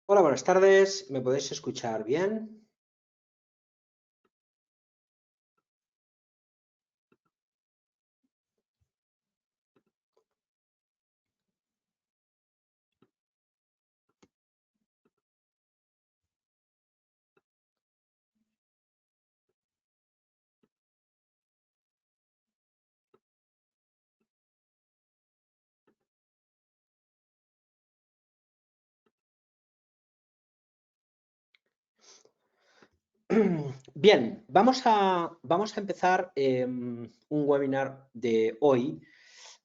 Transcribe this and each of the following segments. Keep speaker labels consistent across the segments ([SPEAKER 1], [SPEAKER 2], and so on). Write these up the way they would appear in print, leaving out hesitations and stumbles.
[SPEAKER 1] Hola, buenas tardes. ¿Me podéis escuchar bien? Bien, vamos a empezar un webinar de hoy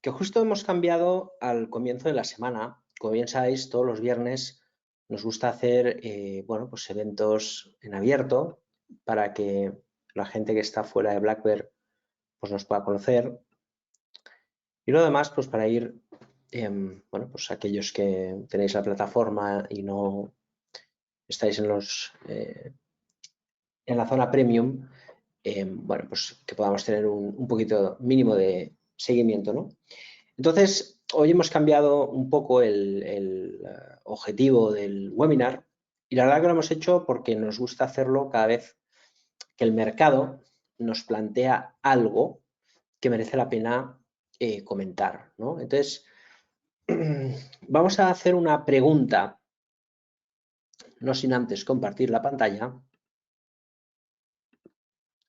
[SPEAKER 1] que justo hemos cambiado al comienzo de la semana. Como bien sabéis, todos los viernes nos gusta hacer bueno, pues eventos en abierto para que la gente que está fuera de Blackbird pues nos pueda conocer. Y lo demás, pues para ir, bueno, pues aquellos que tenéis la plataforma y no estáis en la zona premium, bueno, pues que podamos tener un poquito mínimo de seguimiento, ¿no? Entonces, hoy hemos cambiado un poco el objetivo del webinar y la verdad que lo hemos hecho porque nos gusta hacerlo cada vez que el mercado nos plantea algo que merece la pena comentar, ¿no? Entonces, vamos a hacer una pregunta, no sin antes compartir la pantalla.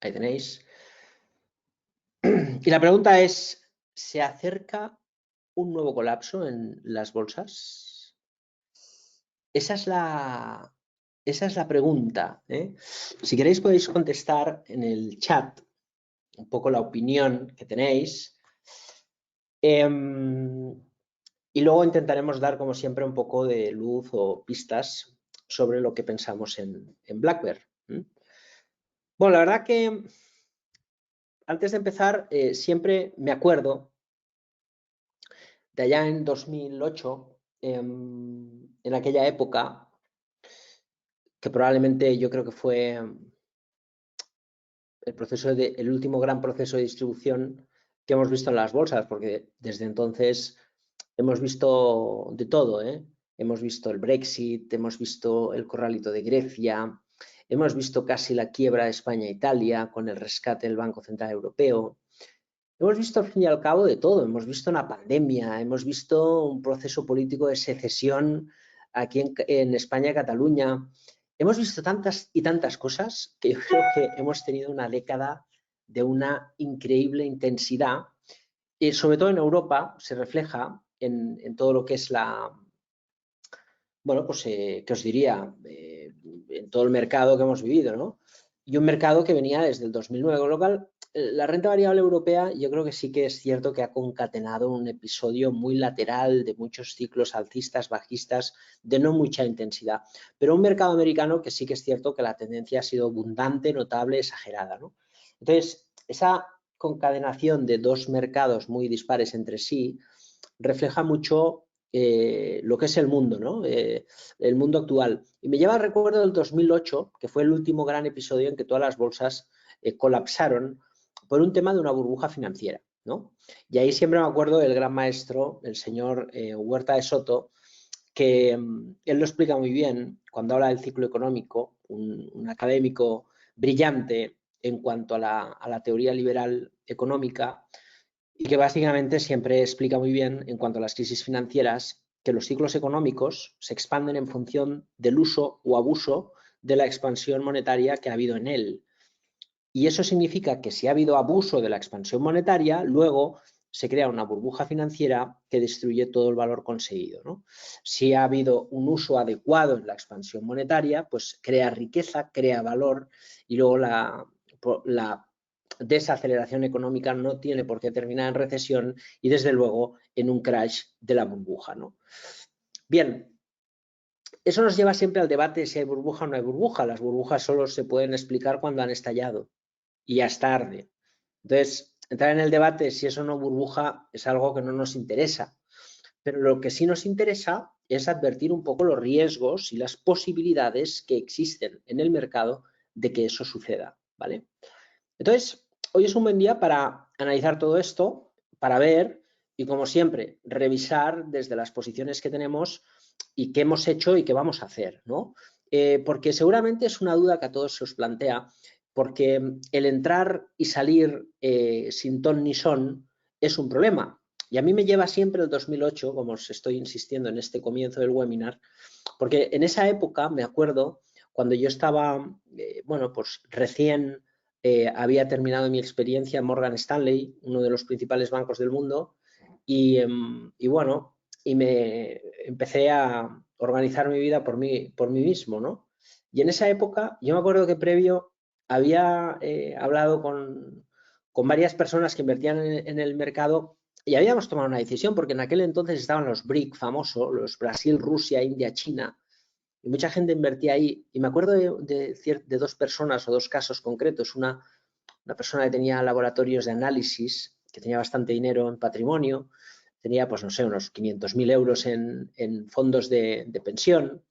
[SPEAKER 1] Ahí tenéis. Y la pregunta es, ¿se acerca un nuevo colapso en las bolsas? Esa es la pregunta, ¿eh? Si queréis podéis contestar en el chat un poco la opinión que tenéis. Y luego intentaremos dar, como siempre, un poco de luz o pistas sobre lo que pensamos en Blackbird. Bueno, la verdad que antes de empezar, siempre me acuerdo de allá en 2008, en aquella época, que probablemente yo creo que fue el último gran proceso de distribución que hemos visto en las bolsas, porque desde entonces hemos visto de todo, ¿eh? Hemos visto el Brexit, hemos visto el corralito de Grecia, hemos visto casi la quiebra de España e Italia con el rescate del Banco Central Europeo. Hemos visto al fin y al cabo de todo, hemos visto una pandemia, hemos visto un proceso político de secesión aquí en España, Cataluña. Hemos visto tantas y tantas cosas que yo creo que hemos tenido una década de una increíble intensidad y sobre todo en Europa se refleja en todo lo que es bueno, pues, ¿qué os diría? En todo el mercado que hemos vivido, ¿no? Y un mercado que venía desde el 2009, con lo cual la renta variable europea yo creo que sí que es cierto que ha concatenado un episodio muy lateral de muchos ciclos alcistas, bajistas, de no mucha intensidad. Pero un mercado americano que sí que es cierto que la tendencia ha sido abundante, notable, exagerada, ¿no? Entonces, esa concadenación de dos mercados muy dispares entre sí refleja mucho lo que es el mundo, ¿no? El mundo actual. Y me lleva al recuerdo del 2008, que fue el último gran episodio en que todas las bolsas colapsaron por un tema de una burbuja financiera, ¿no? Y ahí siempre me acuerdo del gran maestro, el señor Huerta de Soto, que él lo explica muy bien cuando habla del ciclo económico, un académico brillante en cuanto a la teoría liberal económica, y que básicamente siempre explica muy bien en cuanto a las crisis financieras que los ciclos económicos se expanden en función del uso o abuso de la expansión monetaria que ha habido en él. Y eso significa que si ha habido abuso de la expansión monetaria, luego se crea una burbuja financiera que destruye todo el valor conseguido, ¿no? Si ha habido un uso adecuado en la expansión monetaria, pues crea riqueza, crea valor y luego la desaceleración económica no tiene por qué terminar en recesión y desde luego en un crash de la burbuja, ¿no? Bien, eso nos lleva siempre al debate si hay burbuja o no hay burbuja. Las burbujas solo se pueden explicar cuando han estallado y ya es tarde. Entonces, entrar en el debate si eso no burbuja es algo que no nos interesa. Pero lo que sí nos interesa es advertir un poco los riesgos y las posibilidades que existen en el mercado de que eso suceda, ¿vale? Entonces, hoy es un buen día para analizar todo esto, para ver y, como siempre, revisar desde las posiciones que tenemos y qué hemos hecho y qué vamos a hacer, ¿no? Porque seguramente es una duda que a todos se os plantea, porque el entrar y salir sin ton ni son es un problema. Y a mí me lleva siempre el 2008, como os estoy insistiendo en este comienzo del webinar, porque en esa época me acuerdo cuando yo estaba, bueno, pues recién había terminado mi experiencia en Morgan Stanley, uno de los principales bancos del mundo, y bueno, y me empecé a organizar mi vida por mí mismo, ¿no? Y en esa época, yo me acuerdo que previo había hablado con varias personas que invertían en el mercado y habíamos tomado una decisión, porque en aquel entonces estaban los BRIC famosos, los Brasil, Rusia, India, China, y mucha gente invertía ahí. Y me acuerdo de dos personas o dos casos concretos. Una persona que tenía laboratorios de análisis, que tenía bastante dinero en patrimonio, tenía, pues no sé, unos 500.000 euros en fondos de pensión,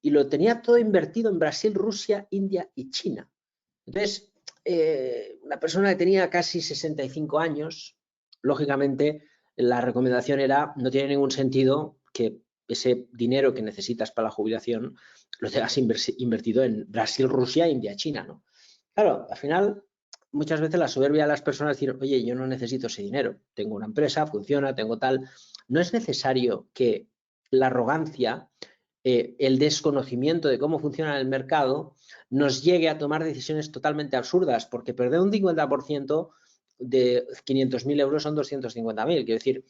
[SPEAKER 1] y lo tenía todo invertido en Brasil, Rusia, India y China. Entonces, una persona que tenía casi 65 años, lógicamente, la recomendación era, no tiene ningún sentido que ese dinero que necesitas para la jubilación lo tengas invertido en Brasil, Rusia, India, China, ¿no? Claro, al final, muchas veces la soberbia de las personas es decir, oye, yo no necesito ese dinero, tengo una empresa, funciona, tengo tal. No es necesario que la arrogancia, el desconocimiento de cómo funciona el mercado, nos llegue a tomar decisiones totalmente absurdas, porque perder un 50% de 500.000 euros son 250.000. Quiero decir,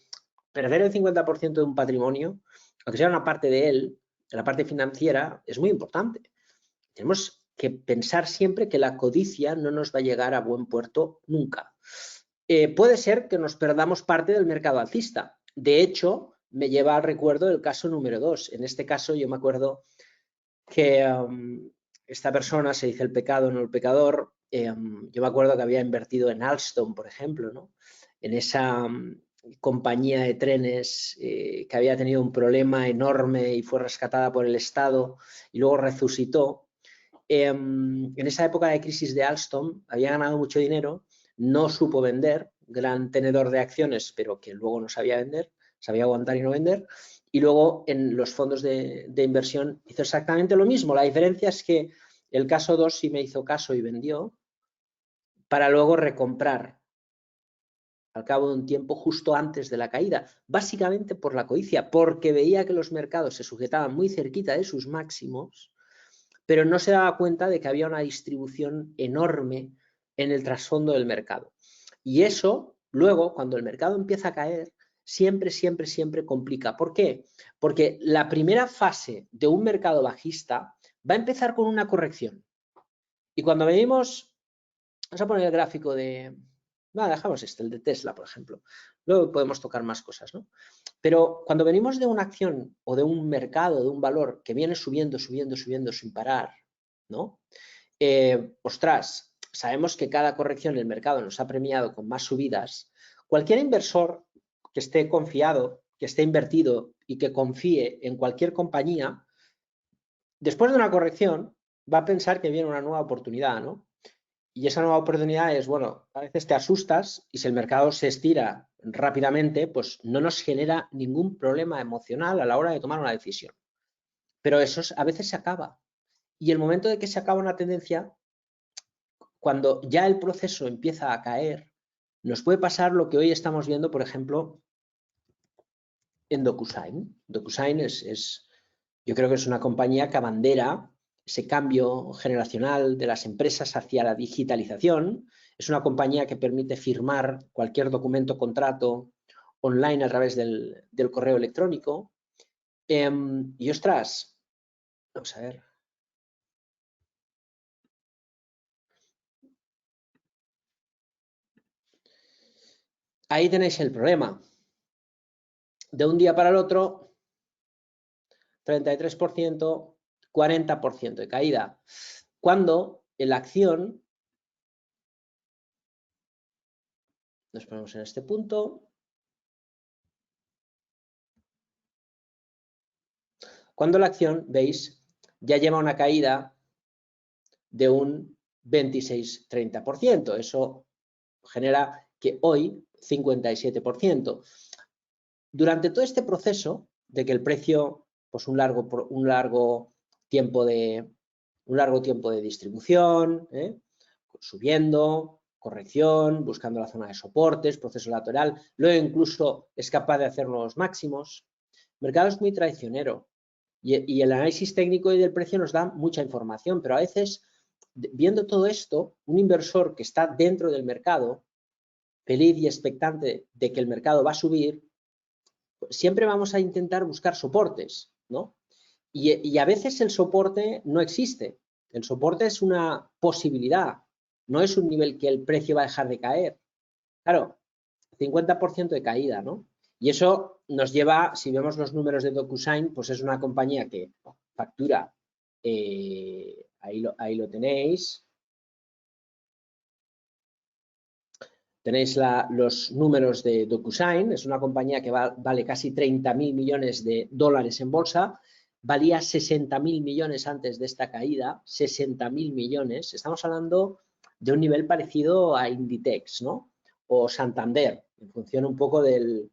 [SPEAKER 1] perder el 50% de un patrimonio, aunque sea una parte de él, la parte financiera, es muy importante. Tenemos que pensar siempre que la codicia no nos va a llegar a buen puerto nunca. Puede ser que nos perdamos parte del mercado alcista. De hecho, me lleva al recuerdo del caso número 2. En este caso, yo me acuerdo que esta persona, se dice el pecado, no el pecador, yo me acuerdo que había invertido en Alstom, por ejemplo, ¿no? En esa compañía de trenes que había tenido un problema enorme y fue rescatada por el Estado y luego resucitó. En esa época de crisis de Alstom había ganado mucho dinero, no supo vender, gran tenedor de acciones, pero que luego no sabía vender, sabía aguantar y no vender. Y luego en los fondos de inversión hizo exactamente lo mismo. La diferencia es que el caso 2 sí me hizo caso y vendió, para luego recomprar al cabo de un tiempo justo antes de la caída, básicamente por la codicia, porque veía que los mercados se sujetaban muy cerquita de sus máximos, pero no se daba cuenta de que había una distribución enorme en el trasfondo del mercado. Y eso, luego, cuando el mercado empieza a caer, siempre complica. ¿Por qué? Porque la primera fase de un mercado bajista va a empezar con una corrección. Y cuando venimos, vamos a poner el gráfico de... No, dejamos el de Tesla, por ejemplo. Luego podemos tocar más cosas, ¿no? Pero cuando venimos de una acción o de un mercado, de un valor que viene subiendo sin parar, ¿no? Ostras, sabemos que cada corrección en el mercado nos ha premiado con más subidas. Cualquier inversor que esté confiado, que esté invertido y que confíe en cualquier compañía, después de una corrección va a pensar que viene una nueva oportunidad, ¿no? Y esa nueva oportunidad es, bueno, a veces te asustas y si el mercado se estira rápidamente, pues no nos genera ningún problema emocional a la hora de tomar una decisión. Pero eso a veces se acaba. Y el momento de que se acaba una tendencia, cuando ya el proceso empieza a caer, nos puede pasar lo que hoy estamos viendo, por ejemplo, en DocuSign. DocuSign yo creo que es una compañía que abandera ese cambio generacional de las empresas hacia la digitalización. Es una compañía que permite firmar cualquier documento, contrato online a través del correo electrónico. Y ostras, vamos a ver. Ahí tenéis el problema. De un día para el otro, 33%, 40% de caída. Cuando la acción, nos ponemos en este punto, cuando la acción, veis, ya lleva una caída de un 26-30%. Eso genera que hoy 57%. Durante todo este proceso de que el precio pues un largo tiempo de distribución, subiendo, corrección, buscando la zona de soportes, proceso lateral, luego incluso es capaz de hacer nuevos máximos. El mercado es muy traicionero y el análisis técnico y del precio nos da mucha información, pero a veces, viendo todo esto, un inversor que está dentro del mercado, feliz y expectante de que el mercado va a subir, siempre vamos a intentar buscar soportes, ¿no? Y a veces el soporte no existe. El soporte es una posibilidad, no es un nivel que el precio va a dejar de caer. Claro, 50% de caída, ¿no? Y eso nos lleva, si vemos los números de DocuSign, pues es una compañía que factura, ahí lo tenéis. Tenéis los números de DocuSign, es una compañía que vale casi 30.000 millones de dólares en bolsa, valía 60.000 millones antes de esta caída, 60.000 millones. Estamos hablando de un nivel parecido a Inditex, ¿no? O Santander, en función un poco de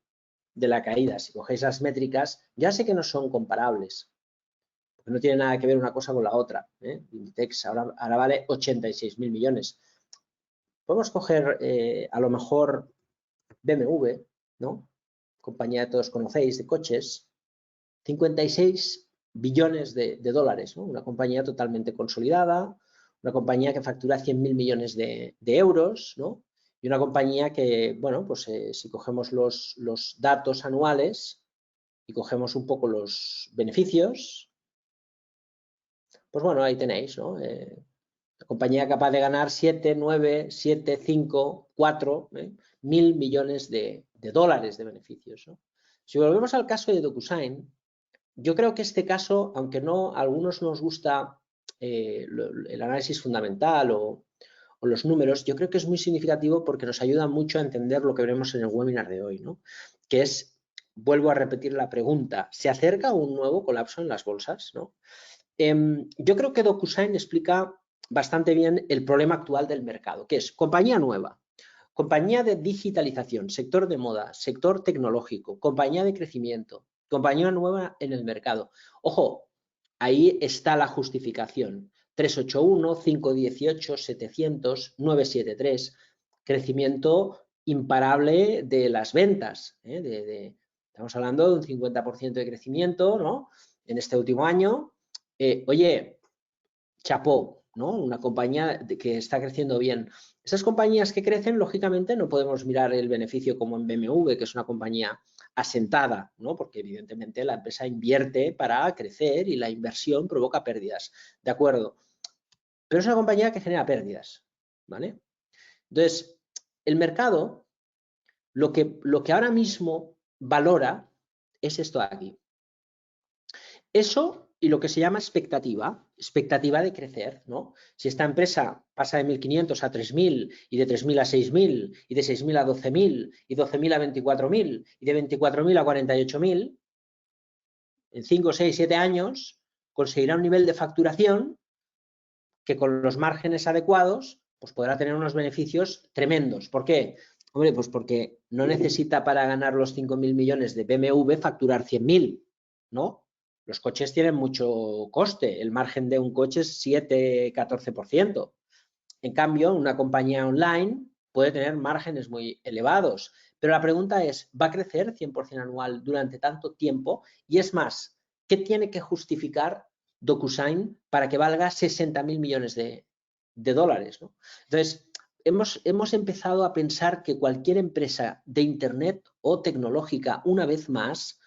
[SPEAKER 1] la caída. Si cogéis las métricas, ya sé que no son comparables, porque no tiene nada que ver una cosa con la otra, ¿eh? Inditex ahora vale 86.000 millones. Podemos coger a lo mejor BMW, ¿no? Compañía que todos conocéis de coches, 56 billones de dólares, ¿no? Una compañía totalmente consolidada, una compañía que factura 100.000 millones de euros, ¿no? Y una compañía que, bueno, pues si cogemos los datos anuales y cogemos un poco los beneficios, pues bueno, ahí tenéis, ¿no? La compañía capaz de ganar 7, 9, 7, 5, 4 mil millones de dólares de beneficios, ¿no? Si volvemos al caso de DocuSign, yo creo que este caso, aunque no a algunos nos gusta el análisis fundamental o los números, yo creo que es muy significativo porque nos ayuda mucho a entender lo que veremos en el webinar de hoy, ¿no? Que es, vuelvo a repetir la pregunta, ¿se acerca un nuevo colapso en las bolsas, ¿no? Yo creo que DocuSign explica bastante bien el problema actual del mercado, que es compañía nueva, compañía de digitalización, sector de moda, sector tecnológico, compañía de crecimiento, compañía nueva en el mercado. Ojo, ahí está la justificación. 381, 518, 700, 973, crecimiento imparable de las ventas. Estamos hablando de un 50% de crecimiento, ¿no? En este último año. Oye, chapó, ¿no? Una compañía que está creciendo bien. Esas compañías que crecen, lógicamente, no podemos mirar el beneficio como en BMW, que es una compañía asentada, ¿no? Porque evidentemente la empresa invierte para crecer y la inversión provoca pérdidas, ¿de acuerdo? Pero es una compañía que genera pérdidas, ¿vale? Entonces, el mercado, lo que ahora mismo valora es esto de aquí. Eso y lo que se llama expectativa de crecer, ¿no? Si esta empresa pasa de 1.500 a 3.000 y de 3.000 a 6.000 y de 6.000 a 12.000 y 12.000 a 24.000 y de 24.000 a 48.000, en 5, 6, 7 años conseguirá un nivel de facturación que con los márgenes adecuados pues podrá tener unos beneficios tremendos. ¿Por qué? Hombre, pues porque no necesita para ganar los 5.000 millones de BMW facturar 100.000, ¿no? Los coches tienen mucho coste, el margen de un coche es 7-14%. En cambio, una compañía online puede tener márgenes muy elevados, pero la pregunta es, ¿va a crecer 100% anual durante tanto tiempo? Y es más, ¿qué tiene que justificar DocuSign para que valga 60.000 millones de dólares, ¿no? Entonces, hemos empezado a pensar que cualquier empresa de Internet o tecnológica, una vez más,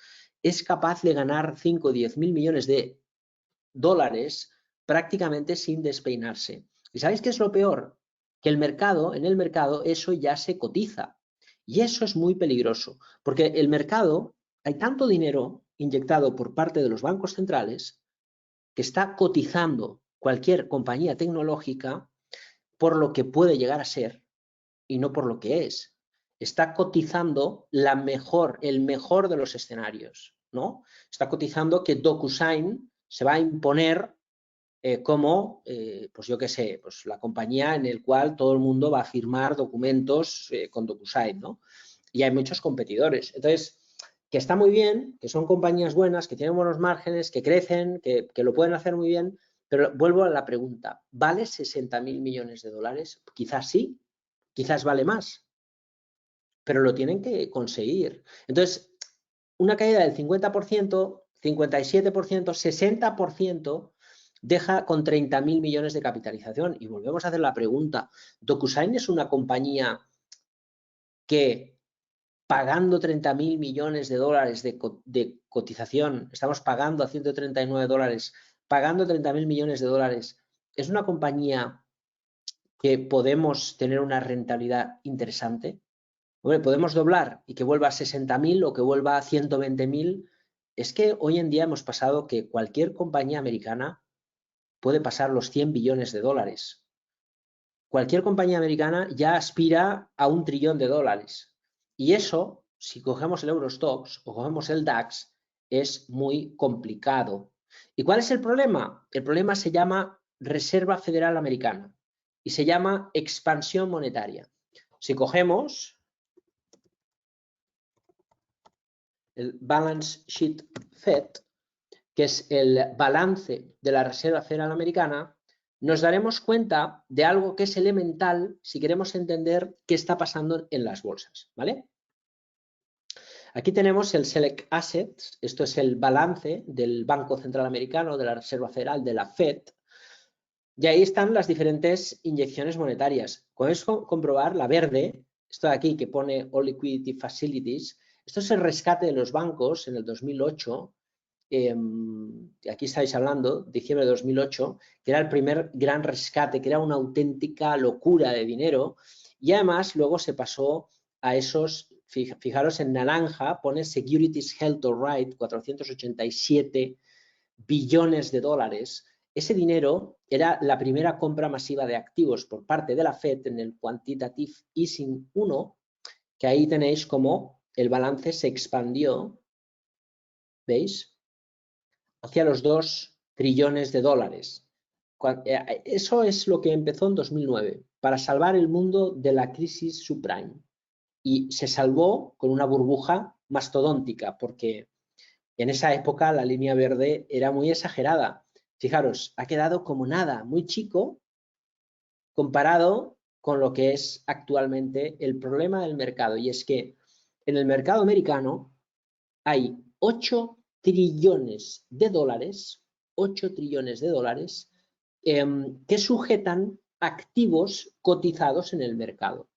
[SPEAKER 1] es capaz de ganar 5 o 10.000 millones de dólares prácticamente sin despeinarse. ¿Y sabéis qué es lo peor? Que en el mercado, eso ya se cotiza. Y eso es muy peligroso, porque el mercado, hay tanto dinero inyectado por parte de los bancos centrales que está cotizando cualquier compañía tecnológica por lo que puede llegar a ser y no por lo que es. Está cotizando el mejor de los escenarios, ¿no? Está cotizando que DocuSign se va a imponer como, pues yo qué sé, pues la compañía en el cual todo el mundo va a firmar documentos con DocuSign, ¿no? Y hay muchos competidores. Entonces, que está muy bien, que son compañías buenas, que tienen buenos márgenes, que crecen, que lo pueden hacer muy bien, pero vuelvo a la pregunta, ¿vale 60.000 millones de dólares? Quizás sí, quizás vale más, pero lo tienen que conseguir. Entonces, una caída del 50%, 57%, 60% deja con 30.000 millones de capitalización. Y volvemos a hacer la pregunta, ¿DocuSign es una compañía que pagando 30.000 millones de dólares de cotización, estamos pagando a 139 dólares, pagando 30.000 millones de dólares, es una compañía que podemos tener una rentabilidad interesante? Hombre, podemos doblar y que vuelva a 60.000 o que vuelva a 120.000. Es que hoy en día hemos pasado que cualquier compañía americana puede pasar los 100 billones de dólares. Cualquier compañía americana ya aspira a $1 trillón. Y eso, si cogemos el Eurostoxx o cogemos el DAX, es muy complicado. ¿Y cuál es el problema? El problema se llama Reserva Federal Americana y se llama expansión monetaria. Si cogemos el Balance Sheet Fed, que es el balance de la Reserva Federal Americana, nos daremos cuenta de algo que es elemental si queremos entender qué está pasando en las bolsas, ¿vale? Aquí tenemos el Select Assets, esto es el balance del Banco Central Americano, de la Reserva Federal, de la Fed, y ahí están las diferentes inyecciones monetarias. Podéis comprobar la verde, esto de aquí que pone All Liquidity Facilities, esto es el rescate de los bancos en el 2008, aquí estáis hablando, diciembre de 2008, que era el primer gran rescate, que era una auténtica locura de dinero, y además luego se pasó a esos, fijaros en naranja, pone Securities Held to Right, 487 billones de dólares. Ese dinero era la primera compra masiva de activos por parte de la Fed en el Quantitative Easing 1, que ahí tenéis como el balance se expandió, ¿veis?, hacia los 2 trillones de dólares. Eso es lo que empezó en 2009, para salvar el mundo de la crisis subprime. Y se salvó con una burbuja mastodóntica, porque en esa época la línea verde era muy exagerada. Fijaros, ha quedado como nada, muy chico, comparado con lo que es actualmente el problema del mercado. Y es que en el mercado americano hay 8 trillones de dólares, 8 trillones de dólares que sujetan activos cotizados en el mercado.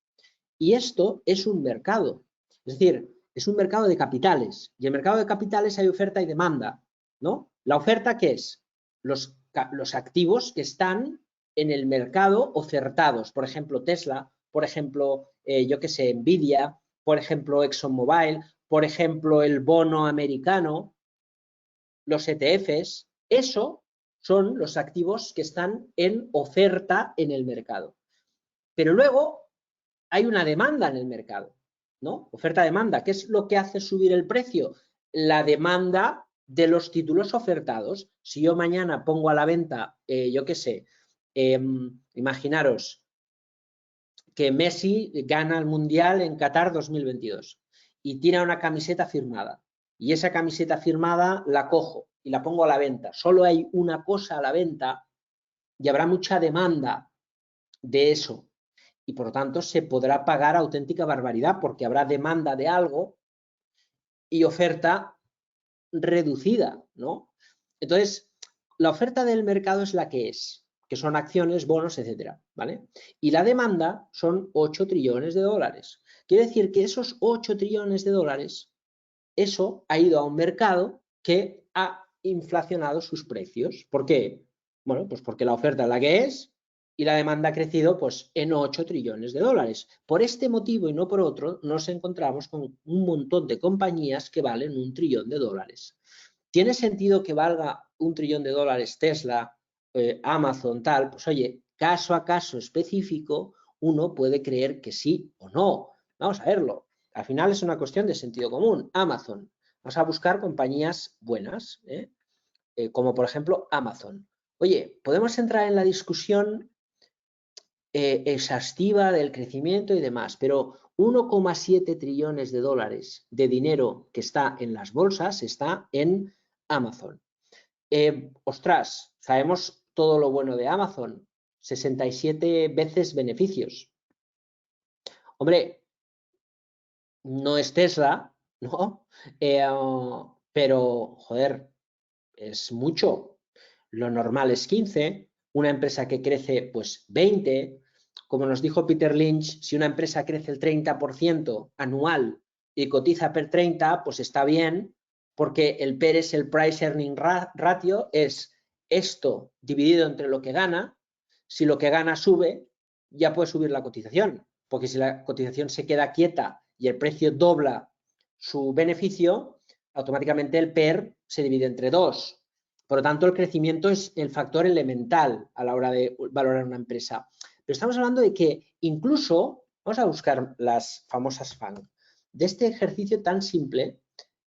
[SPEAKER 1] Y esto es un mercado, es decir, es un mercado de capitales. Y en el mercado de capitales hay oferta y demanda, ¿no? La oferta, ¿qué es? Los activos que están en el mercado ofertados. Por ejemplo, Tesla, por ejemplo, yo qué sé, Nvidia, por ejemplo, ExxonMobil, por ejemplo, el bono americano, los ETFs. Eso son los activos que están en oferta en el mercado. Pero luego hay una demanda en el mercado, ¿no? Oferta-demanda. ¿Qué es lo que hace subir el precio? La demanda de los títulos ofertados. Si yo mañana pongo a la venta, yo qué sé, imaginaros que Messi gana el Mundial en Qatar 2022 y tira una camiseta firmada. Y esa camiseta firmada la cojo y la pongo a la venta. Solo hay una cosa a la venta y habrá mucha demanda de eso. Y por lo tanto se podrá pagar auténtica barbaridad porque habrá demanda de algo y oferta reducida, ¿no? Entonces, la oferta del mercado es la que son acciones, bonos, etcétera, ¿vale? Y la demanda son 8 trillones de dólares. Quiere decir que esos 8 trillones de dólares, eso ha ido a un mercado que ha inflacionado sus precios. ¿Por qué? Bueno, pues porque la oferta es la que es y la demanda ha crecido pues en 8 trillones de dólares. Por este motivo y no por otro, nos encontramos con un montón de compañías que valen 1 trillón de dólares. ¿Tiene sentido que valga 1 trillón de dólares Tesla, Amazon, tal? Pues oye, caso a caso específico, uno puede creer que sí o no. Vamos a verlo. Al final es una cuestión de sentido común. Amazon. Vamos a buscar compañías buenas, como por ejemplo Amazon. Oye, podemos entrar en la discusión exhaustiva del crecimiento y demás, pero 1,7 trillones de dólares de dinero que está en las bolsas está en Amazon. Ostras, sabemos todo lo bueno de Amazon, 67 veces beneficios. Hombre, no es Tesla, ¿no? Pero, joder, es mucho. Lo normal es 15, una empresa que crece, pues 20. Como nos dijo Peter Lynch, si una empresa crece el 30% anual y cotiza per 30, pues está bien, porque el PER es el Price Earning Ratio, es esto dividido entre lo que gana. Si lo que gana sube, ya puede subir la cotización, porque si la cotización se queda quieta y el precio dobla su beneficio, automáticamente el PER se divide entre 2. Por lo tanto, el crecimiento es el factor elemental a la hora de valorar una empresa. Pero estamos hablando de que incluso, vamos a buscar las famosas FANG, de este ejercicio tan simple,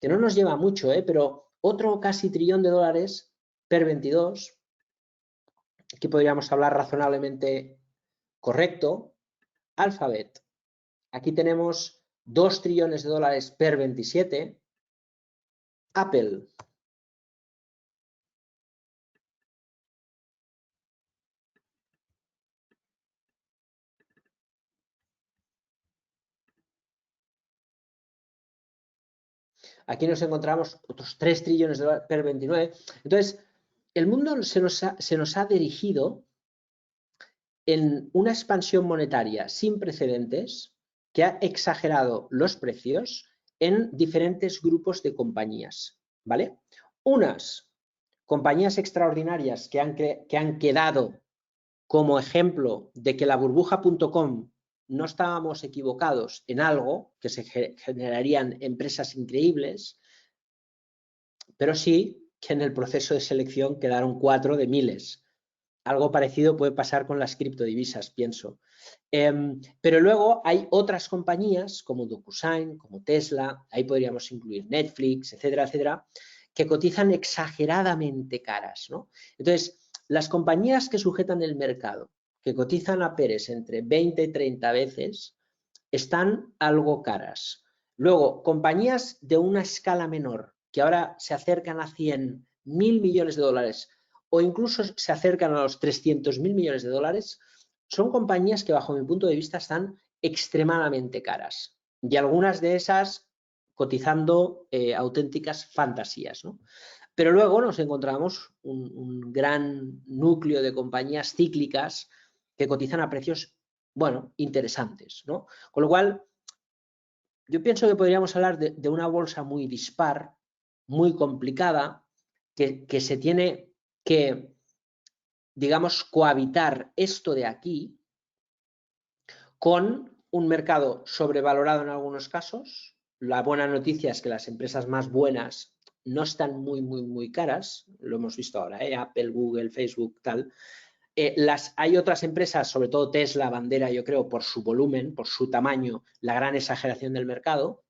[SPEAKER 1] que no nos lleva mucho, pero otro casi trillón de dólares per 22, que podríamos hablar razonablemente correcto, Alphabet. Aquí tenemos 2 trillones de dólares per 27, Apple. Aquí nos encontramos otros 3 trillones de dólares per 29. Entonces, el mundo se nos ha dirigido en una expansión monetaria sin precedentes que ha exagerado los precios en diferentes grupos de compañías, ¿vale? Unas compañías extraordinarias que han quedado como ejemplo de que la burbuja.com no estábamos equivocados en algo, que se generarían empresas increíbles, pero sí que en el proceso de selección quedaron 4 de miles. Algo parecido puede pasar con las criptodivisas, pienso. Pero luego hay otras compañías como DocuSign, como Tesla, ahí podríamos incluir Netflix, etcétera, etcétera, que cotizan exageradamente caras, ¿no? Entonces, las compañías que sujetan el mercado, que cotizan a PERs entre 20 y 30 veces, están algo caras. Luego, compañías de una escala menor, que ahora se acercan a 100.000 millones de dólares o incluso se acercan a los 300.000 millones de dólares, son compañías que bajo mi punto de vista están extremadamente caras. Y algunas de esas cotizando auténticas fantasías, ¿no? Pero luego nos encontramos un gran núcleo de compañías cíclicas que cotizan a precios, bueno, interesantes, ¿no? Con lo cual, yo pienso que podríamos hablar de una bolsa muy dispar, muy complicada, que se tiene que, digamos, cohabitar esto de aquí con un mercado sobrevalorado en algunos casos. La buena noticia es que las empresas más buenas no están muy caras, lo hemos visto ahora, Apple, Google, Facebook, tal. Hay otras empresas, sobre todo Tesla, bandera, yo creo, por su volumen, por su tamaño, la gran exageración del mercado.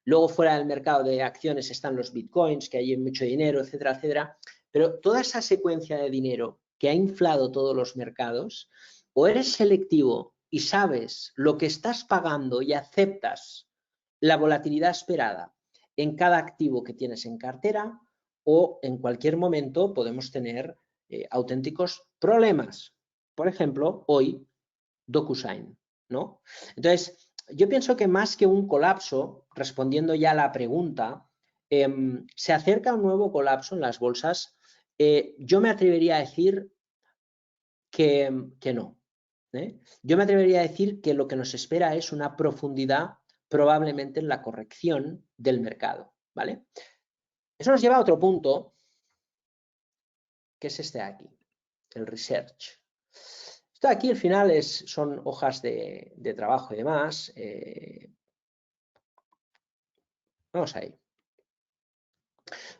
[SPEAKER 1] Luego fuera del mercado de acciones están los bitcoins, que hay mucho dinero, etcétera, etcétera. Pero toda esa secuencia de dinero que ha inflado todos los mercados, o eres selectivo y sabes lo que estás pagando y aceptas la volatilidad esperada en cada activo que tienes en cartera, o en cualquier momento podemos tener auténticos problemas. Por ejemplo, hoy DocuSign, ¿no? Entonces, yo pienso que más que un colapso, respondiendo ya a la pregunta, se acerca un nuevo colapso en las bolsas. Yo me atrevería a decir que no. Yo me atrevería a decir que lo que nos espera es una profundidad probablemente en la corrección del mercado, ¿vale? Eso nos lleva a otro punto, que es este de aquí, el research. Esto de aquí al final son hojas de trabajo y demás. Vamos ahí.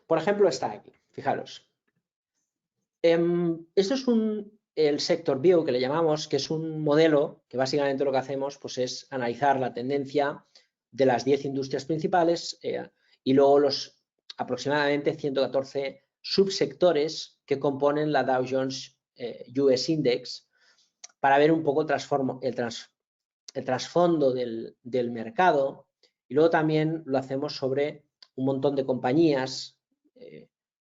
[SPEAKER 1] Por ejemplo, está aquí, fijaros. Esto es el sector view que le llamamos, que es un modelo que básicamente lo que hacemos pues, es analizar la tendencia de las 10 industrias principales y luego los aproximadamente 114 subsectores que componen la Dow Jones US Index para ver un poco el trasfondo del mercado y luego también lo hacemos sobre un montón de compañías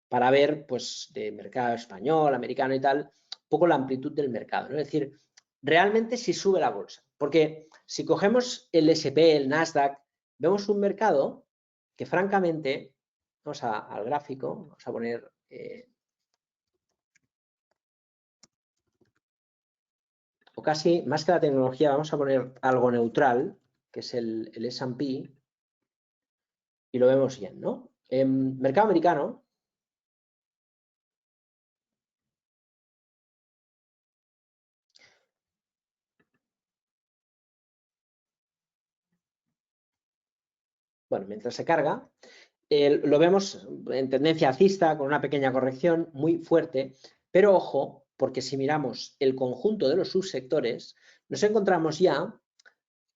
[SPEAKER 1] para ver, pues, de mercado español, americano y tal, un poco la amplitud del mercado, ¿no? Es decir, realmente si sube la bolsa, porque si cogemos el S&P, el Nasdaq, vemos un mercado que francamente, vamos al gráfico, vamos a poner o casi más que la tecnología, vamos a poner algo neutral, que es el S&P, y lo vemos bien, ¿no? Mercado americano, bueno, mientras se carga, lo vemos en tendencia alcista con una pequeña corrección muy fuerte, pero ojo, porque si miramos el conjunto de los subsectores, nos encontramos ya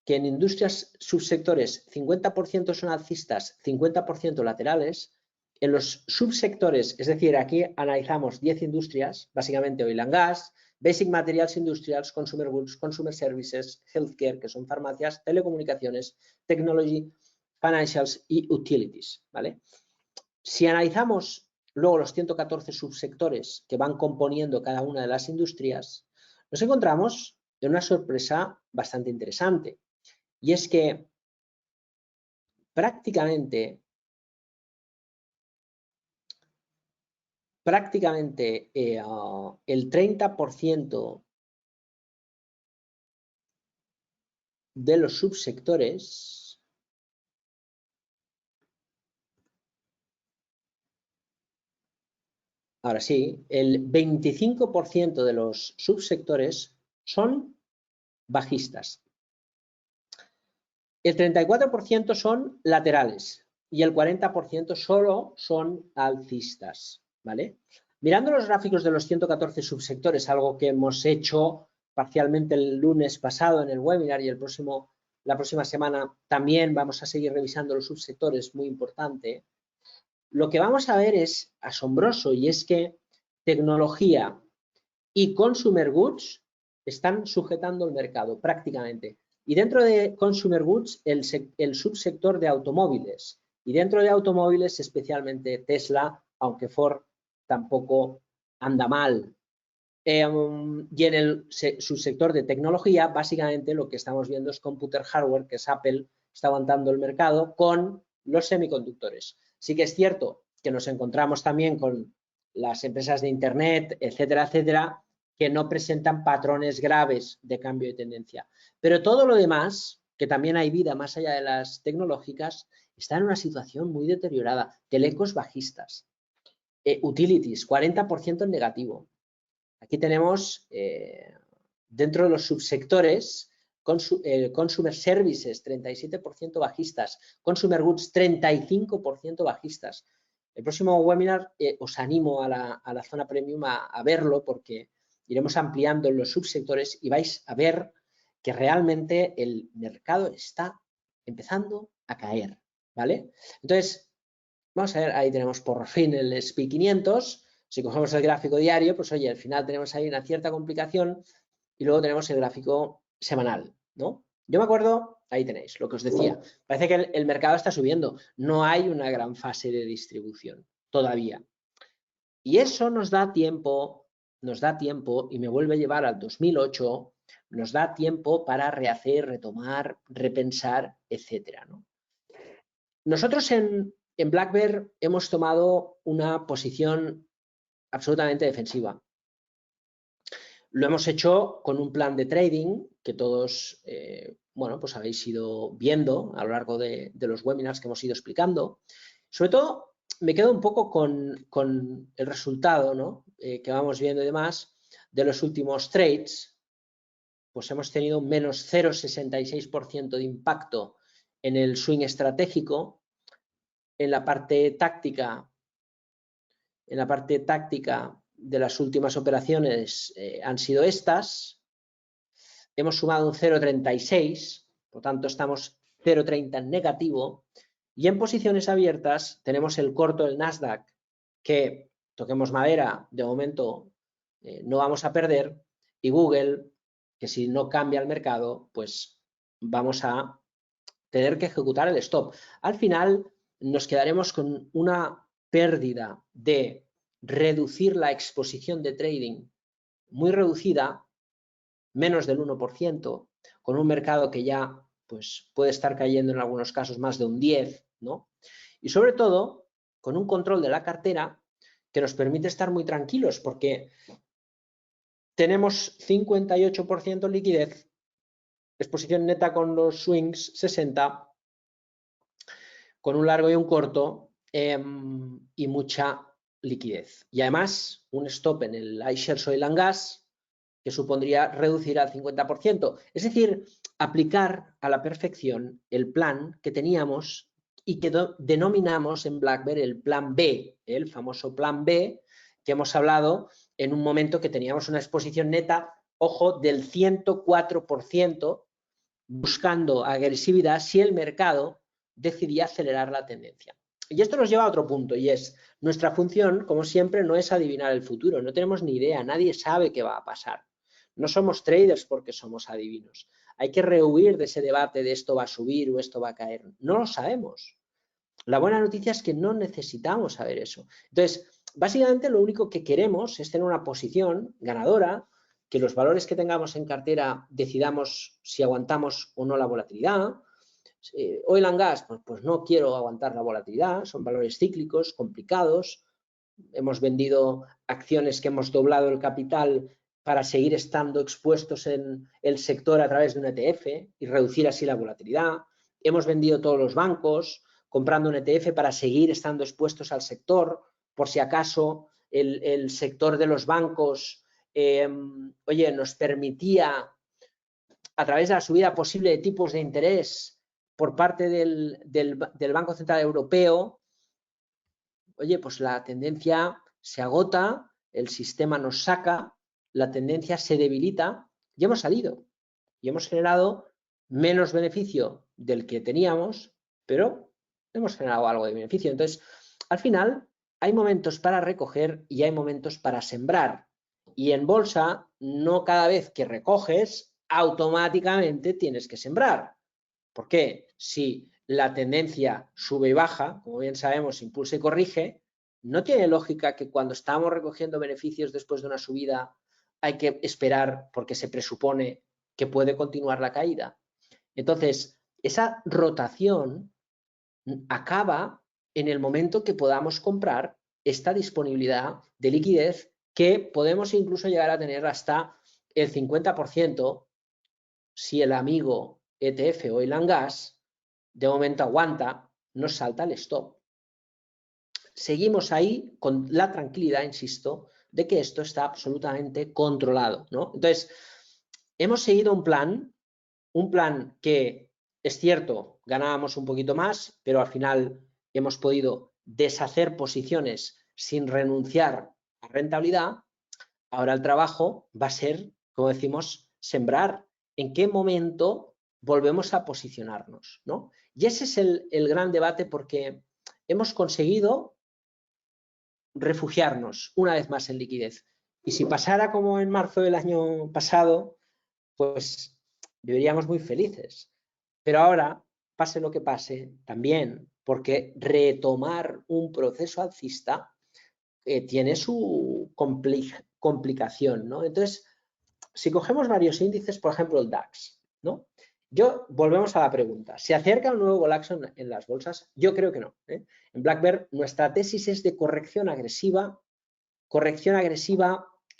[SPEAKER 1] que en industrias subsectores 50% son alcistas, 50% laterales. En los subsectores, es decir, aquí analizamos 10 industrias, básicamente oil and gas, basic materials industrials, consumer goods, consumer services, healthcare, que son farmacias, telecomunicaciones, technology, financials y utilities, ¿vale? Si analizamos luego los 114 subsectores que van componiendo cada una de las industrias, nos encontramos en una sorpresa bastante interesante. Y es que prácticamente el 30% de los subsectores ahora sí, el 25% de los subsectores son bajistas. El 34% son laterales y el 40% solo son alcistas, ¿vale? Mirando los gráficos de los 114 subsectores, algo que hemos hecho parcialmente el lunes pasado en el webinar y la próxima semana también vamos a seguir revisando los subsectores, muy importante. Lo que vamos a ver es asombroso y es que tecnología y consumer goods están sujetando el mercado prácticamente. Y dentro de consumer goods, el subsector de automóviles. Y dentro de automóviles, especialmente Tesla, aunque Ford tampoco anda mal. Y en el subsector de tecnología, básicamente lo que estamos viendo es computer hardware, que es Apple, está aguantando el mercado con los semiconductores. Sí que es cierto que nos encontramos también con las empresas de Internet, etcétera, etcétera, que no presentan patrones graves de cambio de tendencia. Pero todo lo demás, que también hay vida más allá de las tecnológicas, está en una situación muy deteriorada. Telecos bajistas. Utilities, 40% en negativo. Aquí tenemos dentro de los subsectores Consumer Services, 37% bajistas, Consumer Goods, 35% bajistas. El próximo webinar os animo a la zona premium a verlo porque iremos ampliando los subsectores y vais a ver que realmente el mercado está empezando a caer, ¿vale? Entonces, vamos a ver, ahí tenemos por fin el SP 500. Si cogemos el gráfico diario, pues oye, al final tenemos ahí una cierta complicación y luego tenemos el gráfico semanal, ¿no? Yo me acuerdo, ahí tenéis lo que os decía, parece que el mercado está subiendo, no hay una gran fase de distribución todavía. Y eso nos da tiempo y me vuelve a llevar al 2008, nos da tiempo para rehacer, retomar, repensar, etcétera, ¿no? Nosotros en Black Bear hemos tomado una posición absolutamente defensiva. Lo hemos hecho con un plan de trading que todos, bueno, pues habéis ido viendo a lo largo de los webinars que hemos ido explicando. Sobre todo, me quedo un poco con el resultado, ¿no? Que vamos viendo y demás de los últimos trades. Pues hemos tenido un menos 0,66% de impacto en el swing estratégico. En la parte táctica de las últimas operaciones han sido estas. Hemos sumado un 0,36, por tanto estamos 0,30 en negativo. Y en posiciones abiertas tenemos el corto del Nasdaq, que toquemos madera, de momento no vamos a perder, y Google, que si no cambia el mercado, pues vamos a tener que ejecutar el stop. Al final nos quedaremos con una pérdida de reducir la exposición de trading muy reducida, menos del 1%, con un mercado que ya pues, puede estar cayendo en algunos casos más de un 10%, ¿no? Y sobre todo, con un control de la cartera que nos permite estar muy tranquilos porque tenemos 58% liquidez, exposición neta con los swings 60%, con un largo y un corto y mucha liquidez. Y además, un stop en el iShares Oil and Gas que supondría reducir al 50%. Es decir, aplicar a la perfección el plan que teníamos y que denominamos en Black Bear el plan B, el famoso plan B que hemos hablado en un momento que teníamos una exposición neta, ojo, del 104%, buscando agresividad si el mercado decidía acelerar la tendencia. Y esto nos lleva a otro punto, y es, nuestra función, como siempre, no es adivinar el futuro, no tenemos ni idea, nadie sabe qué va a pasar. No somos traders porque somos adivinos. Hay que rehuir de ese debate de esto va a subir o esto va a caer. No lo sabemos. La buena noticia es que no necesitamos saber eso. Entonces, básicamente lo único que queremos es tener una posición ganadora, que los valores que tengamos en cartera decidamos si aguantamos o no la volatilidad. Oil and Gas, pues no quiero aguantar la volatilidad, son valores cíclicos, complicados. Hemos vendido acciones que hemos doblado el capital para seguir estando expuestos en el sector a través de un ETF y reducir así la volatilidad. Hemos vendido todos los bancos comprando un ETF para seguir estando expuestos al sector, por si acaso el sector de los bancos oye, nos permitía, a través de la subida posible de tipos de interés por parte del Banco Central Europeo, oye, pues la tendencia se agota, el sistema nos saca, la tendencia se debilita y hemos salido y hemos generado menos beneficio del que teníamos, pero hemos generado algo de beneficio. Entonces, al final, hay momentos para recoger y hay momentos para sembrar. Y en bolsa, no cada vez que recoges, automáticamente tienes que sembrar. ¿Por qué? Si la tendencia sube y baja, como bien sabemos, impulsa y corrige, no tiene lógica que cuando estamos recogiendo beneficios después de una subida hay que esperar porque se presupone que puede continuar la caída. Entonces, esa rotación acaba en el momento que podamos comprar esta disponibilidad de liquidez que podemos incluso llegar a tener hasta el 50% si el amigo ETF Oil and Gas de momento aguanta, nos salta el stop. Seguimos ahí con la tranquilidad, insisto, de que esto está absolutamente controlado, ¿no? Entonces, hemos seguido un plan que es cierto, ganábamos un poquito más, pero al final hemos podido deshacer posiciones sin renunciar a rentabilidad. Ahora el trabajo va a ser, como decimos, sembrar. ¿En qué momento volvemos a posicionarnos, ¿no? Y ese es el gran debate porque hemos conseguido refugiarnos una vez más en liquidez. Y si pasara como en marzo del año pasado, pues viviríamos muy felices. Pero ahora, pase lo que pase, también, porque retomar un proceso alcista tiene su complicación, ¿no? Entonces, si cogemos varios índices, por ejemplo el DAX, ¿no? Volvemos a la pregunta, ¿se acerca un nuevo colapso en las bolsas? Yo creo que no. En Black Bear nuestra tesis es de corrección agresiva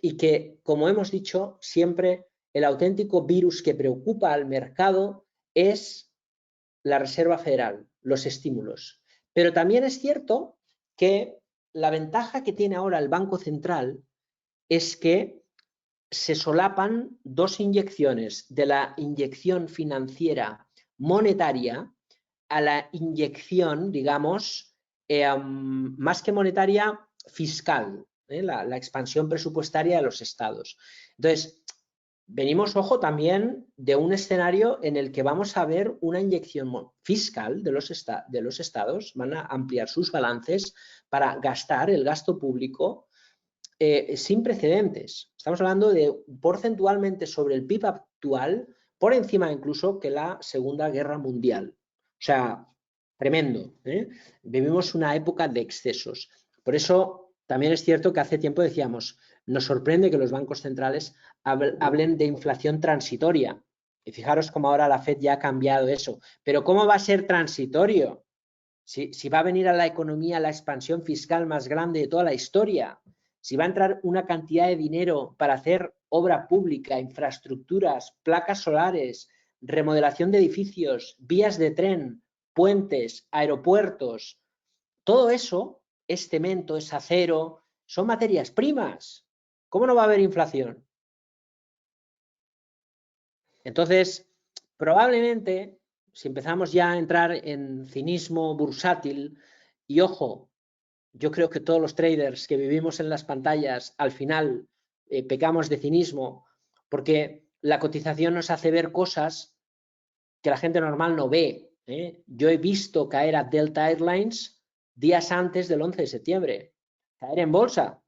[SPEAKER 1] y que, como hemos dicho, siempre el auténtico virus que preocupa al mercado es la Reserva Federal, los estímulos. Pero también es cierto que la ventaja que tiene ahora el Banco Central es que se solapan dos inyecciones, de la inyección financiera monetaria a la inyección, digamos, más que monetaria, fiscal, la expansión presupuestaria de los estados. Entonces, venimos, ojo, también de un escenario en el que vamos a ver una inyección fiscal de los estados, van a ampliar sus balances para gastar el gasto público sin precedentes. Estamos hablando de porcentualmente sobre el PIB actual, por encima incluso que la Segunda Guerra Mundial. O sea, tremendo, ¿eh? Vivimos una época de excesos. Por eso también es cierto que hace tiempo decíamos, nos sorprende que los bancos centrales hablen de inflación transitoria. Y fijaros cómo ahora la FED ya ha cambiado eso. Pero ¿cómo va a ser transitorio? Si va a venir a la economía la expansión fiscal más grande de toda la historia, si va a entrar una cantidad de dinero para hacer obra pública, infraestructuras, placas solares, remodelación de edificios, vías de tren, puentes, aeropuertos, todo eso es cemento, es acero, son materias primas. ¿Cómo no va a haber inflación? Entonces, probablemente, si empezamos ya a entrar en cinismo bursátil, y ojo, yo creo que todos los traders que vivimos en las pantallas, al final pecamos de cinismo, porque la cotización nos hace ver cosas que la gente normal no ve. Yo he visto caer a Delta Airlines días antes del 11 de septiembre, caer en bolsa.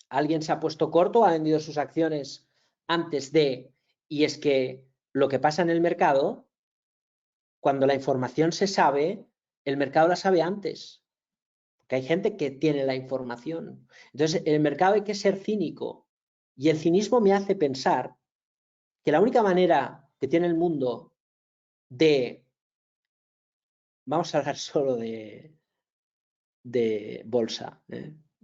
[SPEAKER 1] Alguien se ha puesto corto, ha vendido sus acciones antes de, y es que lo que pasa en el mercado, cuando la información se sabe, el mercado la sabe antes, porque hay gente que tiene la información. Entonces, en el mercado hay que ser cínico, y el cinismo me hace pensar que la única manera que tiene el mundo de, vamos a hablar solo de bolsa,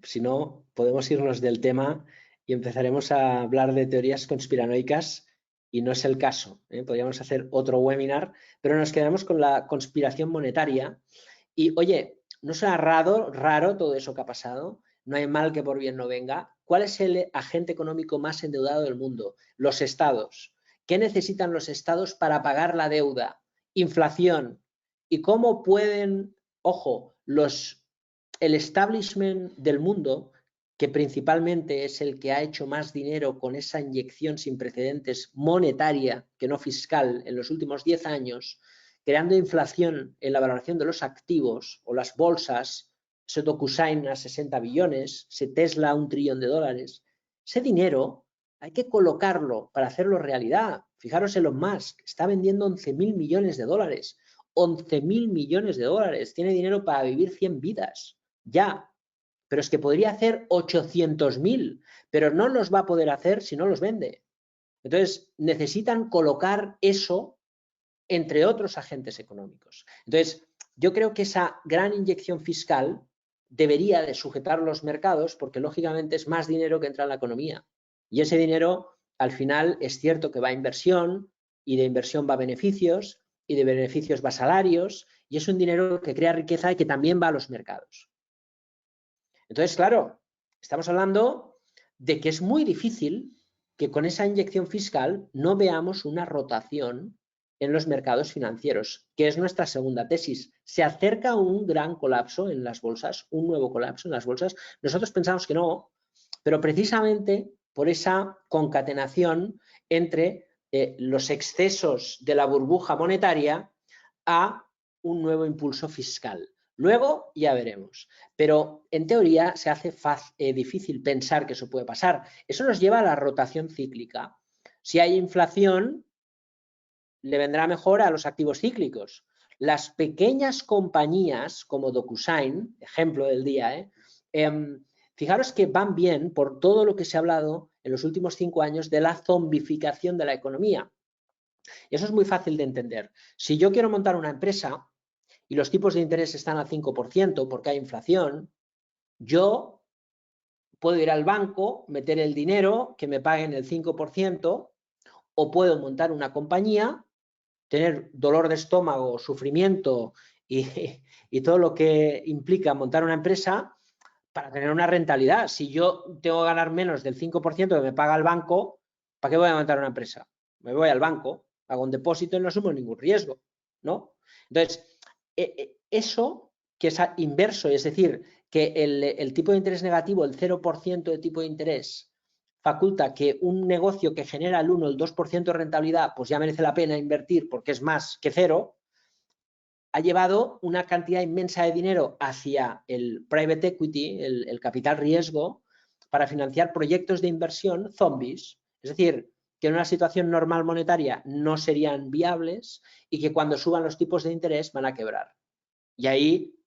[SPEAKER 1] si no podemos irnos del tema y empezaremos a hablar de teorías conspiranoicas y no es el caso. Podríamos hacer otro webinar, pero nos quedamos con la conspiración monetaria y oye, ¿no será raro todo eso que ha pasado? No hay mal que por bien no venga. ¿Cuál es el agente económico más endeudado del mundo? Los estados. ¿Qué necesitan los estados para pagar la deuda? Inflación. ¿Y cómo pueden, ojo, el establishment del mundo, que principalmente es el que ha hecho más dinero con esa inyección sin precedentes monetaria que no fiscal en los últimos 10 años, creando inflación en la valoración de los activos o las bolsas, ese Dokusain a 60 billones, ese Tesla a $1 trillón, ese dinero hay que colocarlo para hacerlo realidad. Fijaros, Elon Musk está vendiendo 11.000 millones de dólares. 11.000 millones de dólares. Tiene dinero para vivir 100 vidas. Ya. Pero es que podría hacer 800.000, pero no los va a poder hacer si no los vende. Entonces, necesitan colocar eso entre otros agentes económicos. Entonces, yo creo que esa gran inyección fiscal debería de sujetar los mercados porque lógicamente es más dinero que entra en la economía. Y ese dinero, al final, es cierto que va a inversión y de inversión va a beneficios y de beneficios va a salarios y es un dinero que crea riqueza y que también va a los mercados. Entonces, claro, estamos hablando de que es muy difícil que con esa inyección fiscal no veamos una rotación en los mercados financieros, que es nuestra segunda tesis. Se acerca un gran colapso en las bolsas, un nuevo colapso en las bolsas. Nosotros pensamos que no, pero precisamente por esa concatenación entre los excesos de la burbuja monetaria a un nuevo impulso fiscal. Luego ya veremos, pero en teoría se hace difícil pensar que eso puede pasar. Eso nos lleva a la rotación cíclica. Si hay inflación, le vendrá mejor a los activos cíclicos. Las pequeñas compañías como Dokusain, ejemplo del día, fijaros que van bien por todo lo que se ha hablado en los últimos 5 años de la zombificación de la economía. Y eso es muy fácil de entender. Si yo quiero montar una empresa y los tipos de interés están al 5% porque hay inflación, yo puedo ir al banco, meter el dinero, que me paguen el 5%, o puedo montar una compañía, tener dolor de estómago, sufrimiento y todo lo que implica montar una empresa para tener una rentabilidad. Si yo tengo que ganar menos del 5% que me paga el banco, ¿para qué voy a montar una empresa? Me voy al banco, hago un depósito y no asumo ningún riesgo, ¿no? Entonces, eso que es inverso, es decir, que el tipo de interés negativo, el 0% de tipo de interés, faculta que un negocio que genera el 1 o el 2% de rentabilidad, pues ya merece la pena invertir porque es más que cero, ha llevado una cantidad inmensa de dinero hacia el private equity, el capital riesgo, para financiar proyectos de inversión zombies. Es decir, que en una situación normal monetaria no serían viables y que cuando suban los tipos de interés van a quebrar. Y ahí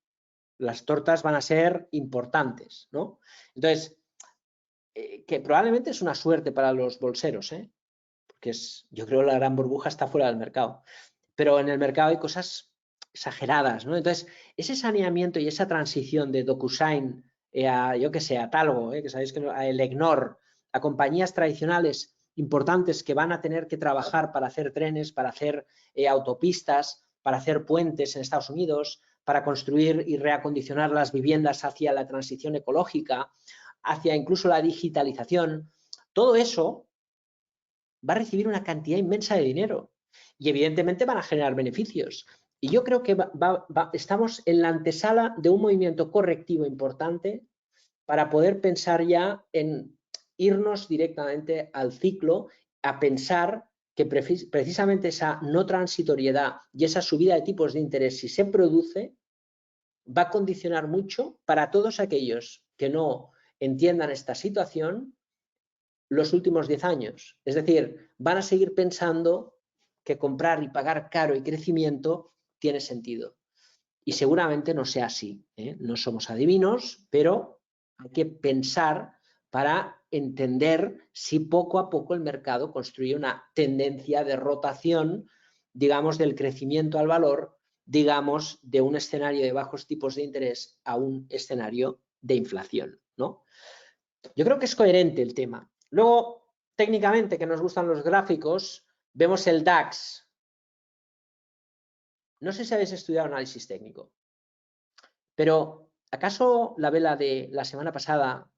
[SPEAKER 1] las tortas van a ser importantes, ¿no? Entonces, que probablemente es una suerte para los bolseros, porque yo creo que la gran burbuja está fuera del mercado. Pero en el mercado hay cosas exageradas, ¿no? Entonces, ese saneamiento y esa transición de DocuSign a, yo que sé, a Talgo, que sabéis que a Elecnor, a compañías tradicionales importantes que van a tener que trabajar para hacer trenes, para hacer autopistas, para hacer puentes en Estados Unidos, para construir y reacondicionar las viviendas hacia la transición ecológica, hacia incluso la digitalización. Todo eso va a recibir una cantidad inmensa de dinero y evidentemente van a generar beneficios. Y yo creo que estamos en la antesala de un movimiento correctivo importante para poder pensar ya en irnos directamente al ciclo, a pensar que precisamente esa no transitoriedad y esa subida de tipos de interés, si se produce, va a condicionar mucho para todos aquellos que no entiendan esta situación los últimos 10 años. Es decir, van a seguir pensando que comprar y pagar caro y crecimiento tiene sentido. Y seguramente no sea así. No somos adivinos, pero hay que pensar para entender si poco a poco el mercado construye una tendencia de rotación, digamos, del crecimiento al valor, digamos, de un escenario de bajos tipos de interés a un escenario de inflación, ¿no? Yo creo que es coherente el tema. Luego, técnicamente, que nos gustan los gráficos, vemos el DAX. No sé si habéis estudiado análisis técnico, pero ¿acaso la vela de la semana pasada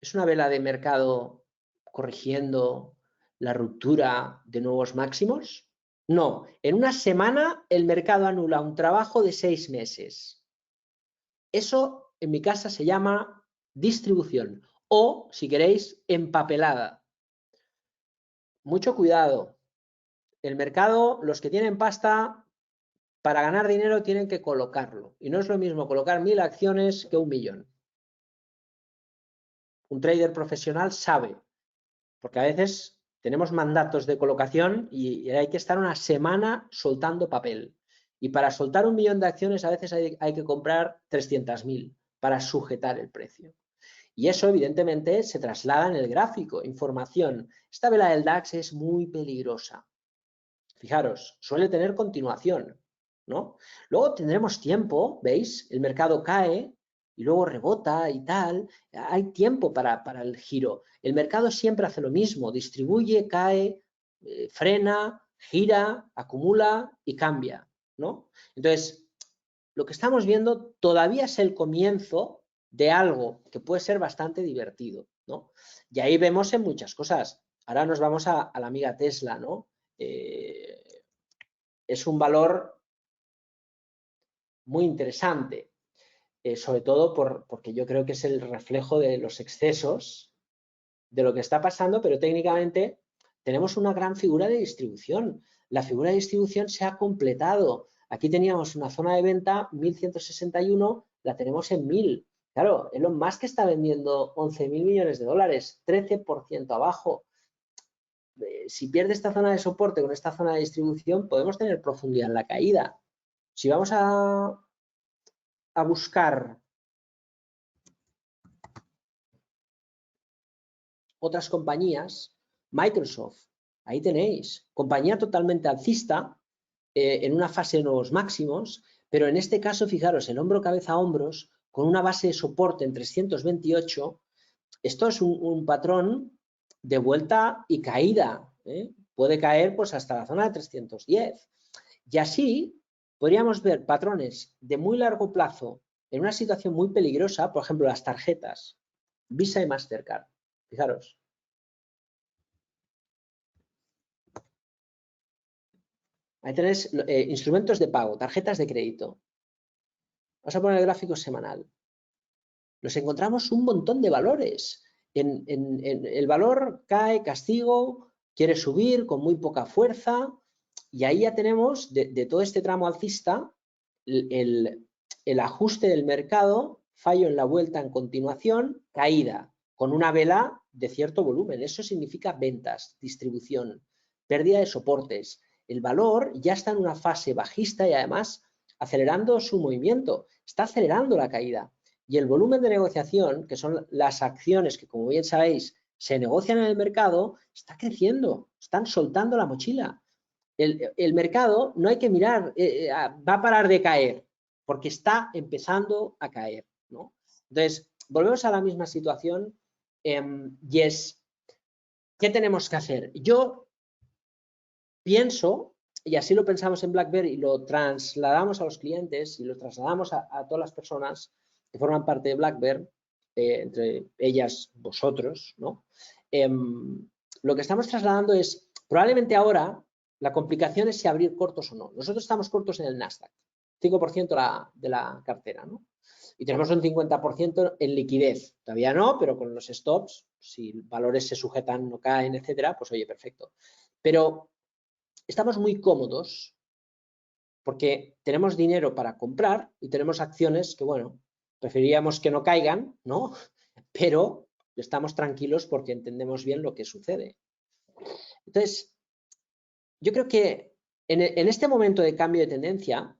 [SPEAKER 1] es una vela de mercado corrigiendo la ruptura de nuevos máximos? No, en una semana el mercado anula un trabajo de 6 meses. Eso en mi casa se llama distribución o, si queréis, empapelada. Mucho cuidado. El mercado, los que tienen pasta, para ganar dinero tienen que colocarlo. Y no es lo mismo colocar 1000 acciones que 1 millón. Un trader profesional sabe, porque a veces tenemos mandatos de colocación y hay que estar una semana soltando papel. Y para soltar 1 millón de acciones a veces hay que comprar 300.000 para sujetar el precio. Y eso evidentemente se traslada en el gráfico, información. Esta vela del DAX es muy peligrosa. Fijaros, suele tener continuación, ¿no? Luego tendremos tiempo, ¿veis? El mercado cae y luego rebota y tal. Hay tiempo para el giro. El mercado siempre hace lo mismo, distribuye, cae, frena, gira, acumula y cambia, ¿no? Entonces, lo que estamos viendo todavía es el comienzo de algo que puede ser bastante divertido, ¿no? Y ahí vemos en muchas cosas. Ahora nos vamos a la amiga Tesla, ¿no? Es un valor muy interesante, sobre todo porque yo creo que es el reflejo de los excesos de lo que está pasando, pero técnicamente tenemos una gran figura de distribución. La figura de distribución se ha completado. Aquí teníamos una zona de venta 1161, la tenemos en 1000. Claro, Elon Musk está vendiendo 11.000 millones de dólares, 13% abajo. Si pierde esta zona de soporte con esta zona de distribución, podemos tener profundidad en la caída. Si vamos a buscar otras compañías, Microsoft, ahí tenéis, compañía totalmente alcista, en una fase de nuevos máximos, pero en este caso, fijaros, en hombro, cabeza, hombros, con una base de soporte en 328, esto es un patrón de vuelta y caída, puede caer pues hasta la zona de 310. Y así podríamos ver patrones de muy largo plazo en una situación muy peligrosa, por ejemplo, las tarjetas Visa y Mastercard. Fijaros. Ahí tenéis instrumentos de pago, tarjetas de crédito. Vamos a poner el gráfico semanal. Nos encontramos un montón de valores. El valor cae, castigo, quiere subir con muy poca fuerza. Y ahí ya tenemos, de todo este tramo alcista, el ajuste del mercado, fallo en la vuelta en continuación, caída. con una vela de cierto volumen. Eso significa ventas, distribución, pérdida de soportes. El valor ya está en una fase bajista y además acelerando su movimiento, está acelerando la caída. Y el volumen de negociación, que son las acciones que, como bien sabéis, se negocian en el mercado, está creciendo, están soltando la mochila. El mercado no hay que mirar, va a parar de caer, porque está empezando a caer, ¿no? Entonces, volvemos a la misma situación y es, ¿qué tenemos que hacer? Yo pienso, y así lo pensamos en BlackBerry y lo trasladamos a los clientes y lo trasladamos a todas las personas que forman parte de BlackBerry, entre ellas vosotros, ¿no? Lo que estamos trasladando es, probablemente ahora, la complicación es si abrir cortos o no. Nosotros estamos cortos en el Nasdaq, 5% de la cartera, ¿no? Y tenemos un 50% en liquidez. Todavía no, pero con los stops, si valores se sujetan, no caen, etcétera, pues oye, perfecto. Pero estamos muy cómodos porque tenemos dinero para comprar y tenemos acciones que, bueno, preferiríamos que no caigan, ¿no? Pero estamos tranquilos porque entendemos bien lo que sucede. Entonces, yo creo que en este momento de cambio de tendencia,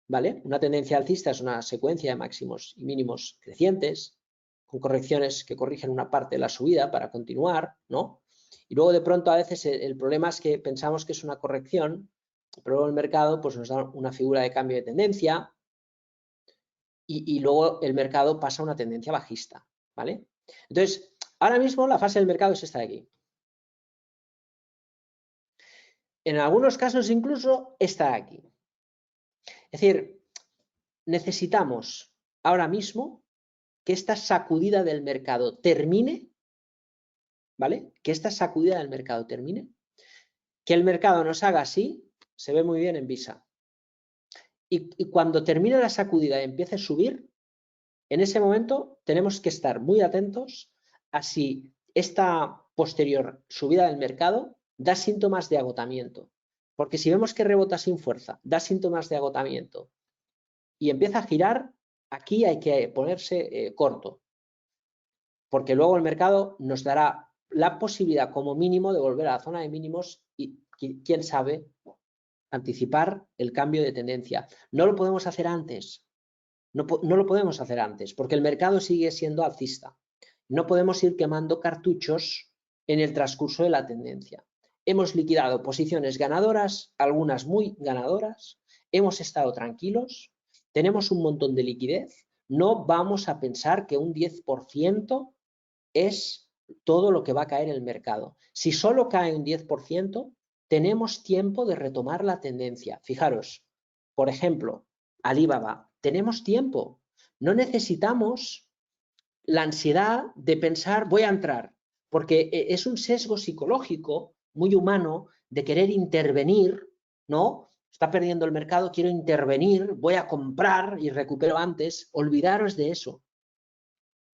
[SPEAKER 1] ¿vale? Una tendencia alcista es una secuencia de máximos y mínimos crecientes, con correcciones que corrigen una parte de la subida para continuar, ¿no? Y luego de pronto a veces el problema es que pensamos que es una corrección, pero luego el mercado pues, nos da una figura de cambio de tendencia y luego el mercado pasa a una tendencia bajista, ¿vale? Entonces, ahora mismo la fase del mercado es esta de aquí. En algunos casos incluso está aquí. Es decir, necesitamos ahora mismo que esta sacudida del mercado termine, ¿vale? Que esta sacudida del mercado termine, que el mercado nos haga así, se ve muy bien en Visa. Y cuando termine la sacudida y empiece a subir, en ese momento tenemos que estar muy atentos a si esta posterior subida del mercado da síntomas de agotamiento. Porque si vemos que rebota sin fuerza, da síntomas de agotamiento y empieza a girar, aquí hay que ponerse corto. Porque luego el mercado nos dará la posibilidad como mínimo de volver a la zona de mínimos y quién sabe anticipar el cambio de tendencia. No lo podemos hacer antes. No lo podemos hacer antes porque el mercado sigue siendo alcista. No podemos ir quemando cartuchos en el transcurso de la tendencia. Hemos liquidado posiciones ganadoras, algunas muy ganadoras, hemos estado tranquilos, tenemos un montón de liquidez, no vamos a pensar que un 10% es todo lo que va a caer el mercado. Si solo cae un 10%, tenemos tiempo de retomar la tendencia. Fijaros, por ejemplo, Alibaba, tenemos tiempo. No necesitamos la ansiedad de pensar voy a entrar, porque es un sesgo psicológico muy humano de querer intervenir, ¿no? Está perdiendo el mercado, quiero intervenir, voy a comprar y recupero antes. Olvidaros de eso.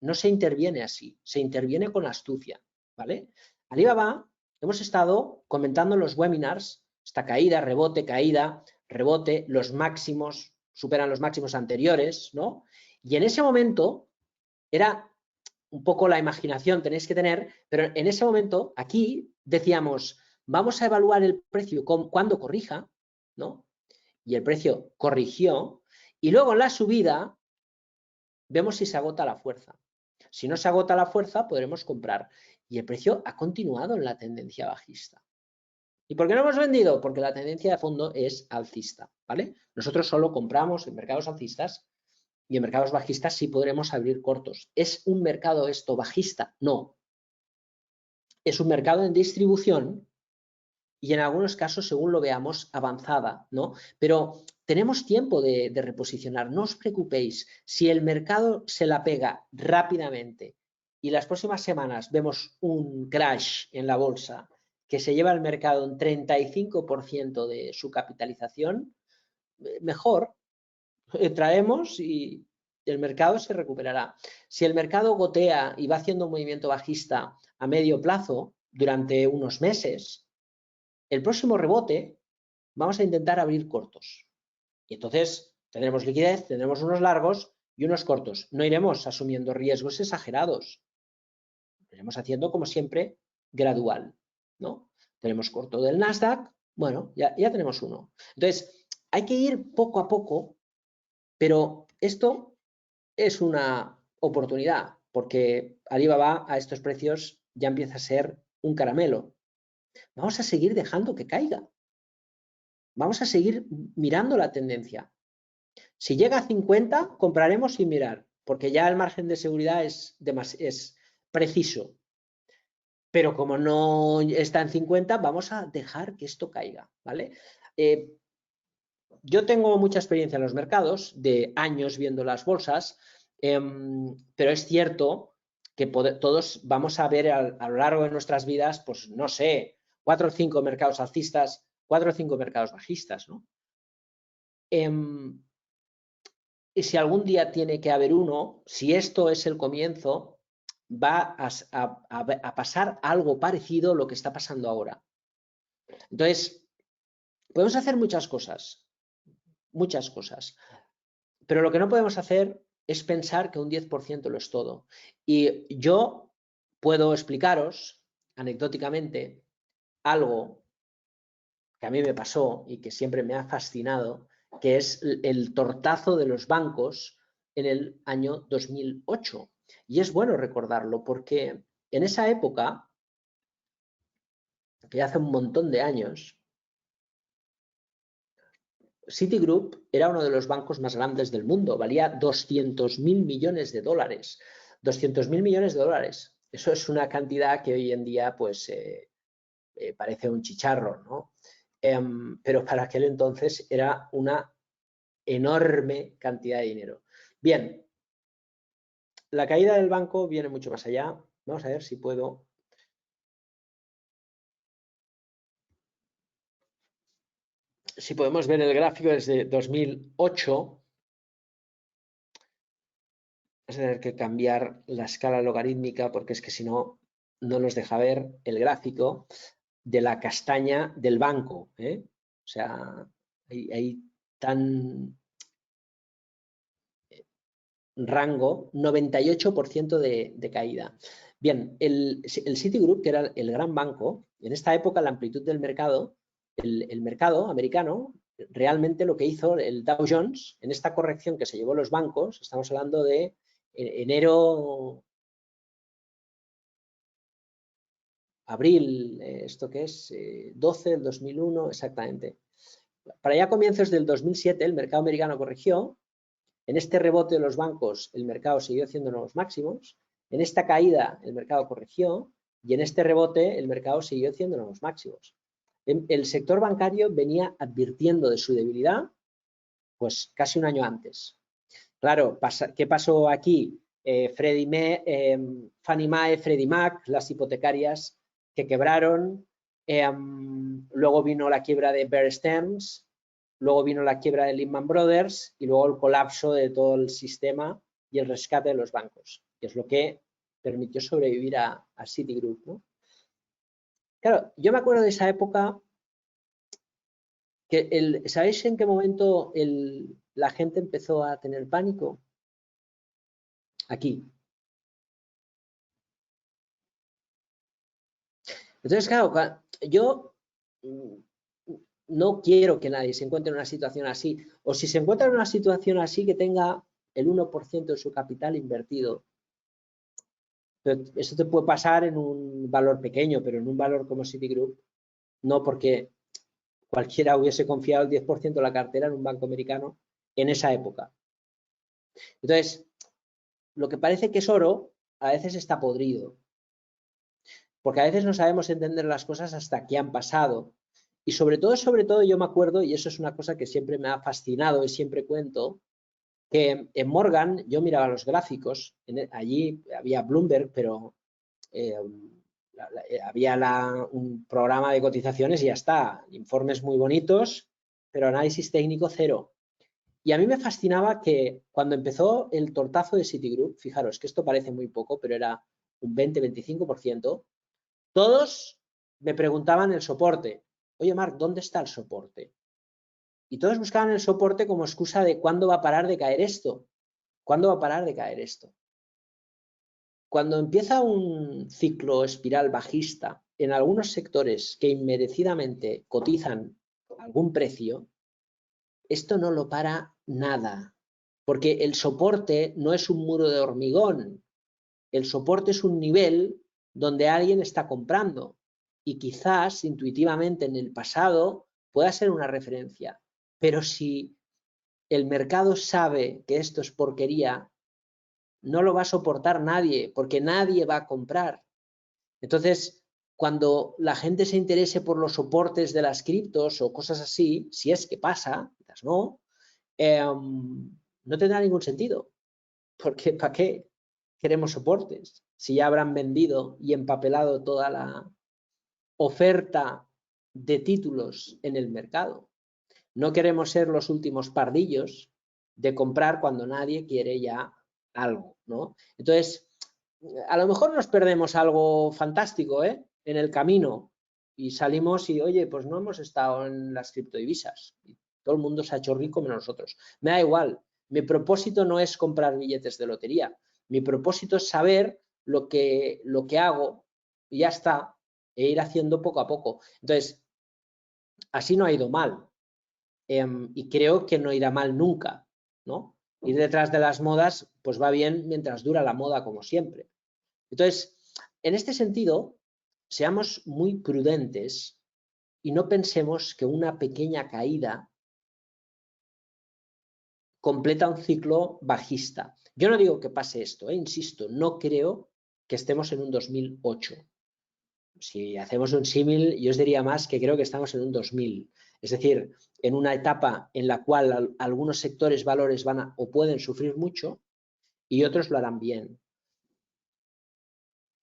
[SPEAKER 1] No se interviene así, se interviene con astucia, ¿vale? Alibaba, hemos estado comentando en los webinars, esta caída, rebote, los máximos superan los máximos anteriores, ¿no? Y en ese momento era un poco la imaginación tenéis que tener, pero en ese momento aquí decíamos, vamos a evaluar el precio cuando corrija, ¿no? Y el precio corrigió y luego en la subida vemos si se agota la fuerza. Si no se agota la fuerza, podremos comprar. Y el precio ha continuado en la tendencia bajista. ¿Y por qué no hemos vendido? Porque la tendencia de fondo es alcista, ¿vale? Nosotros solo compramos en mercados alcistas y en mercados bajistas sí podremos abrir cortos. ¿Es un mercado esto bajista? No. Es un mercado en distribución y en algunos casos, según lo veamos, avanzada, ¿no? Pero tenemos tiempo de reposicionar, no os preocupéis. Si el mercado se la pega rápidamente y las próximas semanas vemos un crash en la bolsa que se lleva al mercado un 35% de su capitalización, mejor, traemos y el mercado se recuperará. Si el mercado gotea y va haciendo un movimiento bajista a medio plazo durante unos meses, el próximo rebote vamos a intentar abrir cortos. Y entonces tendremos liquidez, tendremos unos largos y unos cortos. No iremos asumiendo riesgos exagerados. lo iremos haciendo como siempre, gradual, ¿no? Tenemos corto del Nasdaq, bueno, ya tenemos uno. Entonces, hay que ir poco a poco, pero esto es una oportunidad, porque Alibaba a estos precios ya empieza a ser un caramelo. Vamos a seguir dejando que caiga. Vamos a seguir mirando la tendencia. Si llega a 50, compraremos sin mirar, porque ya el margen de seguridad es preciso. Pero como no está en 50, vamos a dejar que esto caiga, ¿vale? Yo tengo mucha experiencia en los mercados, de años viendo las bolsas, pero es cierto que todos vamos a ver a lo largo de nuestras vidas, pues no sé, 4 o 5 mercados alcistas, 4 o 5 mercados bajistas, ¿no? Y si algún día tiene que haber uno, si esto es el comienzo, va a pasar algo parecido a lo que está pasando ahora. Entonces, podemos hacer muchas cosas, pero lo que no podemos hacer es pensar que un 10% lo es todo. Y yo puedo explicaros anecdóticamente algo que a mí me pasó y que siempre me ha fascinado, que es el tortazo de los bancos en el año 2008. Y es bueno recordarlo porque en esa época, que hace un montón de años, Citigroup era uno de los bancos más grandes del mundo, valía 200.000 millones de dólares. 200.000 millones de dólares. Eso es una cantidad que hoy en día pues parece un chicharro, ¿no? Pero para aquel entonces era una enorme cantidad de dinero. Bien, la caída del banco viene mucho más allá. Vamos a ver si puedo. Si podemos ver el gráfico desde 2008, vamos a tener que cambiar la escala logarítmica porque es que si no, no nos deja ver el gráfico de la castaña del banco. O sea, hay tan rango, 98% de caída. Bien, el Citigroup, que era el gran banco, en esta época la amplitud del mercado, el mercado americano, realmente lo que hizo el Dow Jones, en esta corrección que se llevó los bancos, estamos hablando de enero, abril, esto que es 12 del 2001, exactamente. Para ya comienzos del 2007 el mercado americano corrigió. En este rebote de los bancos el mercado siguió haciendo nuevos máximos. En esta caída el mercado corrigió y en este rebote el mercado siguió haciendo nuevos máximos. El sector bancario venía advirtiendo de su debilidad pues casi un año antes. Claro, ¿qué pasó aquí? Fannie Mae, Freddie Mac, las hipotecarias que quebraron. Luego vino la quiebra de Bear Stearns, luego vino la quiebra de Lehman Brothers y luego el colapso de todo el sistema y el rescate de los bancos, que es lo que permitió sobrevivir a Citigroup, ¿no? Claro, yo me acuerdo de esa época que ¿sabéis en qué momento la gente empezó a tener pánico? Aquí. Entonces, claro, yo no quiero que nadie se encuentre en una situación así, o si se encuentra en una situación así, que tenga el 1% de su capital invertido. Pero eso te puede pasar en un valor pequeño, pero en un valor como Citigroup, no, porque cualquiera hubiese confiado el 10% de la cartera en un banco americano en esa época. Entonces, lo que parece que es oro, a veces está podrido, porque a veces no sabemos entender las cosas hasta que han pasado. Y sobre todo yo me acuerdo, y eso es una cosa que siempre me ha fascinado y siempre cuento, que en Morgan yo miraba los gráficos, allí había Bloomberg, pero había un programa de cotizaciones y ya está, informes muy bonitos, pero análisis técnico cero. Y a mí me fascinaba que cuando empezó el tortazo de Citigroup, fijaros que esto parece muy poco, pero era un 20-25%, todos me preguntaban el soporte. Oye, Marc, ¿dónde está el soporte? Y todos buscaban el soporte como excusa de cuándo va a parar de caer esto. ¿Cuándo va a parar de caer esto? cuando empieza un ciclo espiral bajista en algunos sectores que inmerecidamente cotizan algún precio, esto no lo para nada, porque el soporte no es un muro de hormigón, el soporte es un nivel donde alguien está comprando y quizás intuitivamente en el pasado pueda ser una referencia, pero si el mercado sabe que esto es porquería, no lo va a soportar nadie, porque nadie va a comprar. Entonces, cuando la gente se interese por los soportes de las criptos o cosas así, si es que pasa, quizás no, no tendrá ningún sentido. Porque ¿para qué queremos soportes? Si ya habrán vendido y empapelado toda la oferta de títulos en el mercado. No queremos ser los últimos pardillos de comprar cuando nadie quiere ya algo, ¿no? Entonces, a lo mejor nos perdemos algo fantástico, en el camino y salimos y, oye, pues no hemos estado en las criptodivisas. Todo el mundo se ha hecho rico menos nosotros. Me da igual. Mi propósito no es comprar billetes de lotería. Mi propósito es saber lo que hago y ya está, e ir haciendo poco a poco. Entonces, así no ha ido mal. Y creo que no irá mal nunca, ¿no? Ir detrás de las modas, pues va bien mientras dura la moda, como siempre. Entonces, en este sentido, seamos muy prudentes y no pensemos que una pequeña caída completa un ciclo bajista. Yo no digo que pase esto, insisto, no creo que estemos en un 2008. Si hacemos un símil, yo os diría más que creo que estamos en un 2000. Es decir, en una etapa en la cual algunos sectores, valores van o pueden sufrir mucho y otros lo harán bien.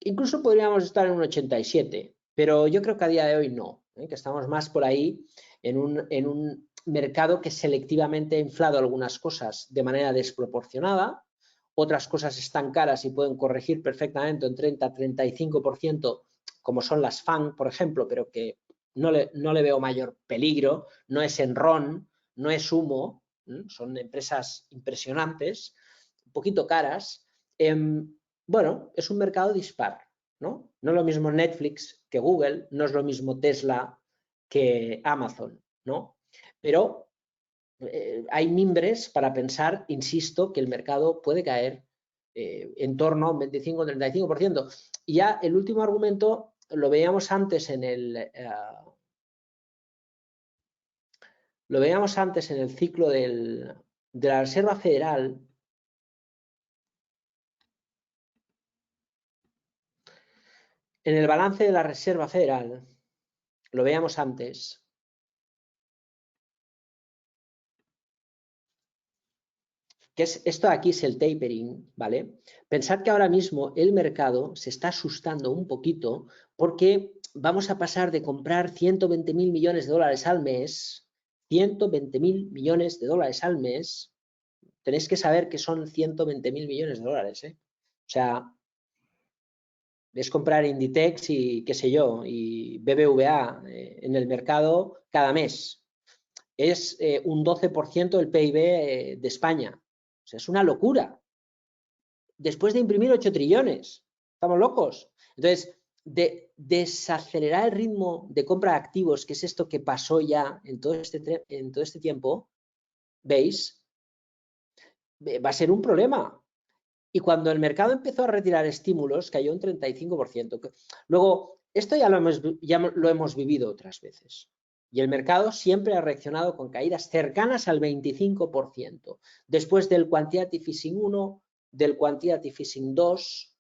[SPEAKER 1] Incluso podríamos estar en un 87, pero yo creo que a día de hoy no, que estamos más por ahí en un mercado que selectivamente ha inflado algunas cosas de manera desproporcionada, otras cosas están caras y pueden corregir perfectamente un 30-35%, como son las FANG, por ejemplo, pero que no le veo mayor peligro, no es Enron, no es Humo, son empresas impresionantes, un poquito caras. Bueno, es un mercado dispar, ¿no? No es lo mismo Netflix que Google, no es lo mismo Tesla que Amazon, ¿no? Pero hay mimbres para pensar, insisto, que el mercado puede caer en torno a un 25 o 35%. Y ya el último argumento lo veíamos antes en el ciclo de la Reserva Federal. En el balance de la Reserva Federal, lo veíamos antes, que es esto de aquí es el tapering, ¿vale? Pensad que ahora mismo el mercado se está asustando un poquito porque vamos a pasar de comprar 120.000 millones de dólares al mes, 120.000 millones de dólares al mes, tenéis que saber que son 120.000 millones de dólares, ¿eh? O sea, es comprar Inditex y qué sé yo, y BBVA en el mercado cada mes. Es un 12% del PIB de España. O sea, es una locura. Después de imprimir 8 trillones. ¿Estamos locos? Entonces, desacelerar el ritmo de compra de activos, que es esto que pasó ya en todo este tiempo, ¿veis? Va a ser un problema. Y cuando el mercado empezó a retirar estímulos, cayó un 35%. Luego, esto ya lo hemos vivido otras veces. Y el mercado siempre ha reaccionado con caídas cercanas al 25%. Después del Quantitative Easing 1, del Quantitative Easing 2,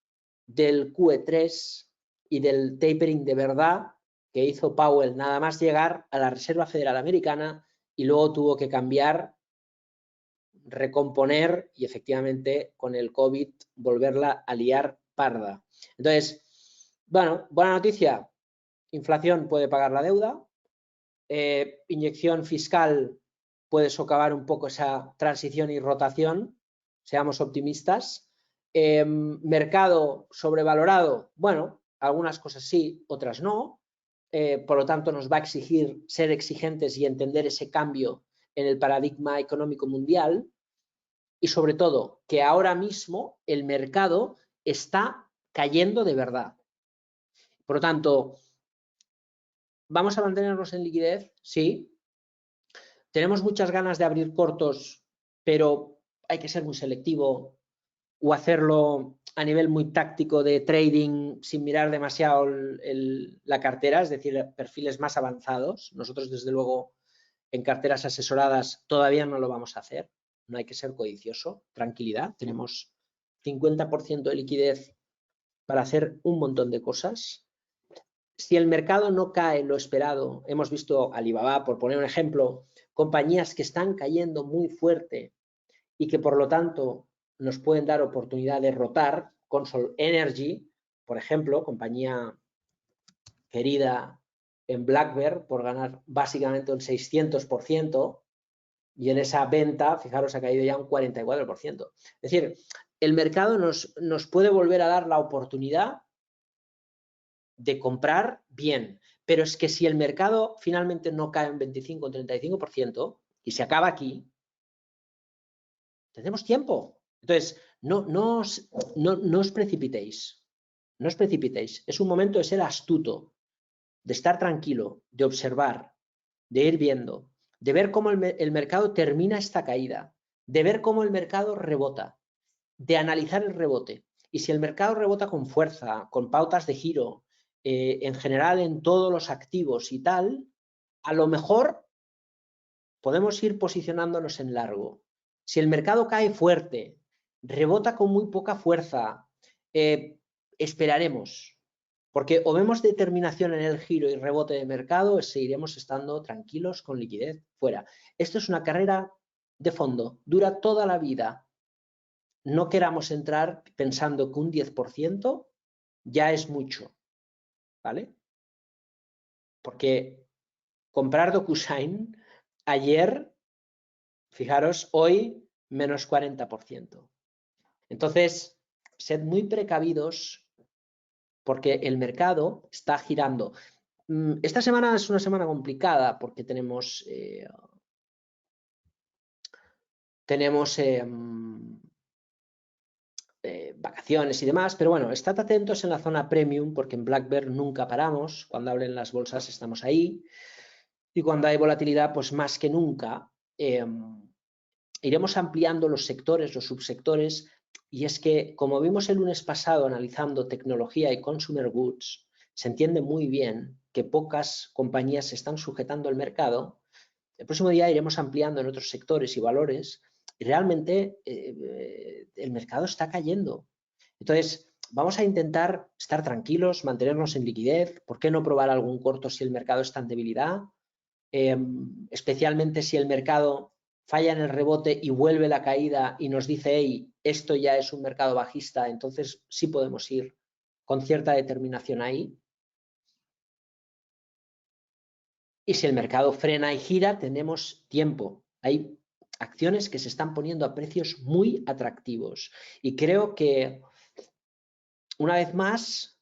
[SPEAKER 1] del QE3 y del tapering de verdad que hizo Powell nada más llegar a la Reserva Federal Americana y luego tuvo que cambiar, recomponer y efectivamente con el COVID volverla a liar parda. Entonces, bueno, buena noticia, inflación puede pagar la deuda, inyección fiscal puede socavar un poco esa transición y rotación, seamos optimistas. Mercado sobrevalorado, bueno, algunas cosas sí, otras no, por lo tanto nos va a exigir ser exigentes y entender ese cambio en el paradigma económico mundial. Y sobre todo, que ahora mismo el mercado está cayendo de verdad. Por lo tanto, ¿vamos a mantenernos en liquidez? Sí. ¿Tenemos muchas ganas de abrir cortos, pero hay que ser muy selectivo o hacerlo a nivel muy táctico de trading sin mirar demasiado la cartera, es decir, perfiles más avanzados? Nosotros, desde luego, en carteras asesoradas todavía no lo vamos a hacer. No hay que ser codicioso, tranquilidad. Tenemos 50% de liquidez para hacer un montón de cosas. Si el mercado no cae lo esperado, hemos visto Alibaba, por poner un ejemplo, compañías que están cayendo muy fuerte y que por lo tanto nos pueden dar oportunidad de rotar. Consol Energy, por ejemplo, compañía querida en Black Bear por ganar básicamente un 600%, y en esa venta, fijaros, ha caído ya un 44%. Es decir, el mercado nos puede volver a dar la oportunidad de comprar bien, pero es que si el mercado finalmente no cae en 25 o 35% y se acaba aquí, tenemos tiempo. Entonces, no os precipitéis, no os precipitéis. Es un momento de ser astuto, de estar tranquilo, de observar, de ir viendo, de ver cómo el mercado termina esta caída, de ver cómo el mercado rebota, de analizar el rebote. Y si el mercado rebota con fuerza, con pautas de giro, en general en todos los activos y tal, a lo mejor podemos ir posicionándonos en largo. Si el mercado cae fuerte, rebota con muy poca fuerza, esperaremos. Porque o vemos determinación en el giro y rebote de mercado, o seguiremos estando tranquilos con liquidez fuera. Esto es una carrera de fondo, dura toda la vida. No queramos entrar pensando que un 10% ya es mucho, ¿vale? Porque comprar DocuSign ayer, fijaros, hoy menos 40%. Entonces, sed muy precavidos porque el mercado está girando. Esta semana es una semana complicada porque tenemos vacaciones y demás, pero bueno, estad atentos en la zona premium porque en Black Bear nunca paramos. Cuando hablen las bolsas estamos ahí, y cuando hay volatilidad, pues más que nunca. Iremos ampliando los sectores, los subsectores, y es que, como vimos el lunes pasado analizando tecnología y consumer goods, se entiende muy bien que pocas compañías se están sujetando al mercado. El próximo día iremos ampliando en otros sectores y valores, y realmente el mercado está cayendo. Entonces, vamos a intentar estar tranquilos, mantenernos en liquidez. ¿Por qué no probar algún corto si el mercado está en debilidad? Especialmente si el mercado falla en el rebote y vuelve la caída y nos dice, hey, esto ya es un mercado bajista, entonces sí podemos ir con cierta determinación ahí. Y si el mercado frena y gira, tenemos tiempo. Hay acciones que se están poniendo a precios muy atractivos. Y creo que, una vez más,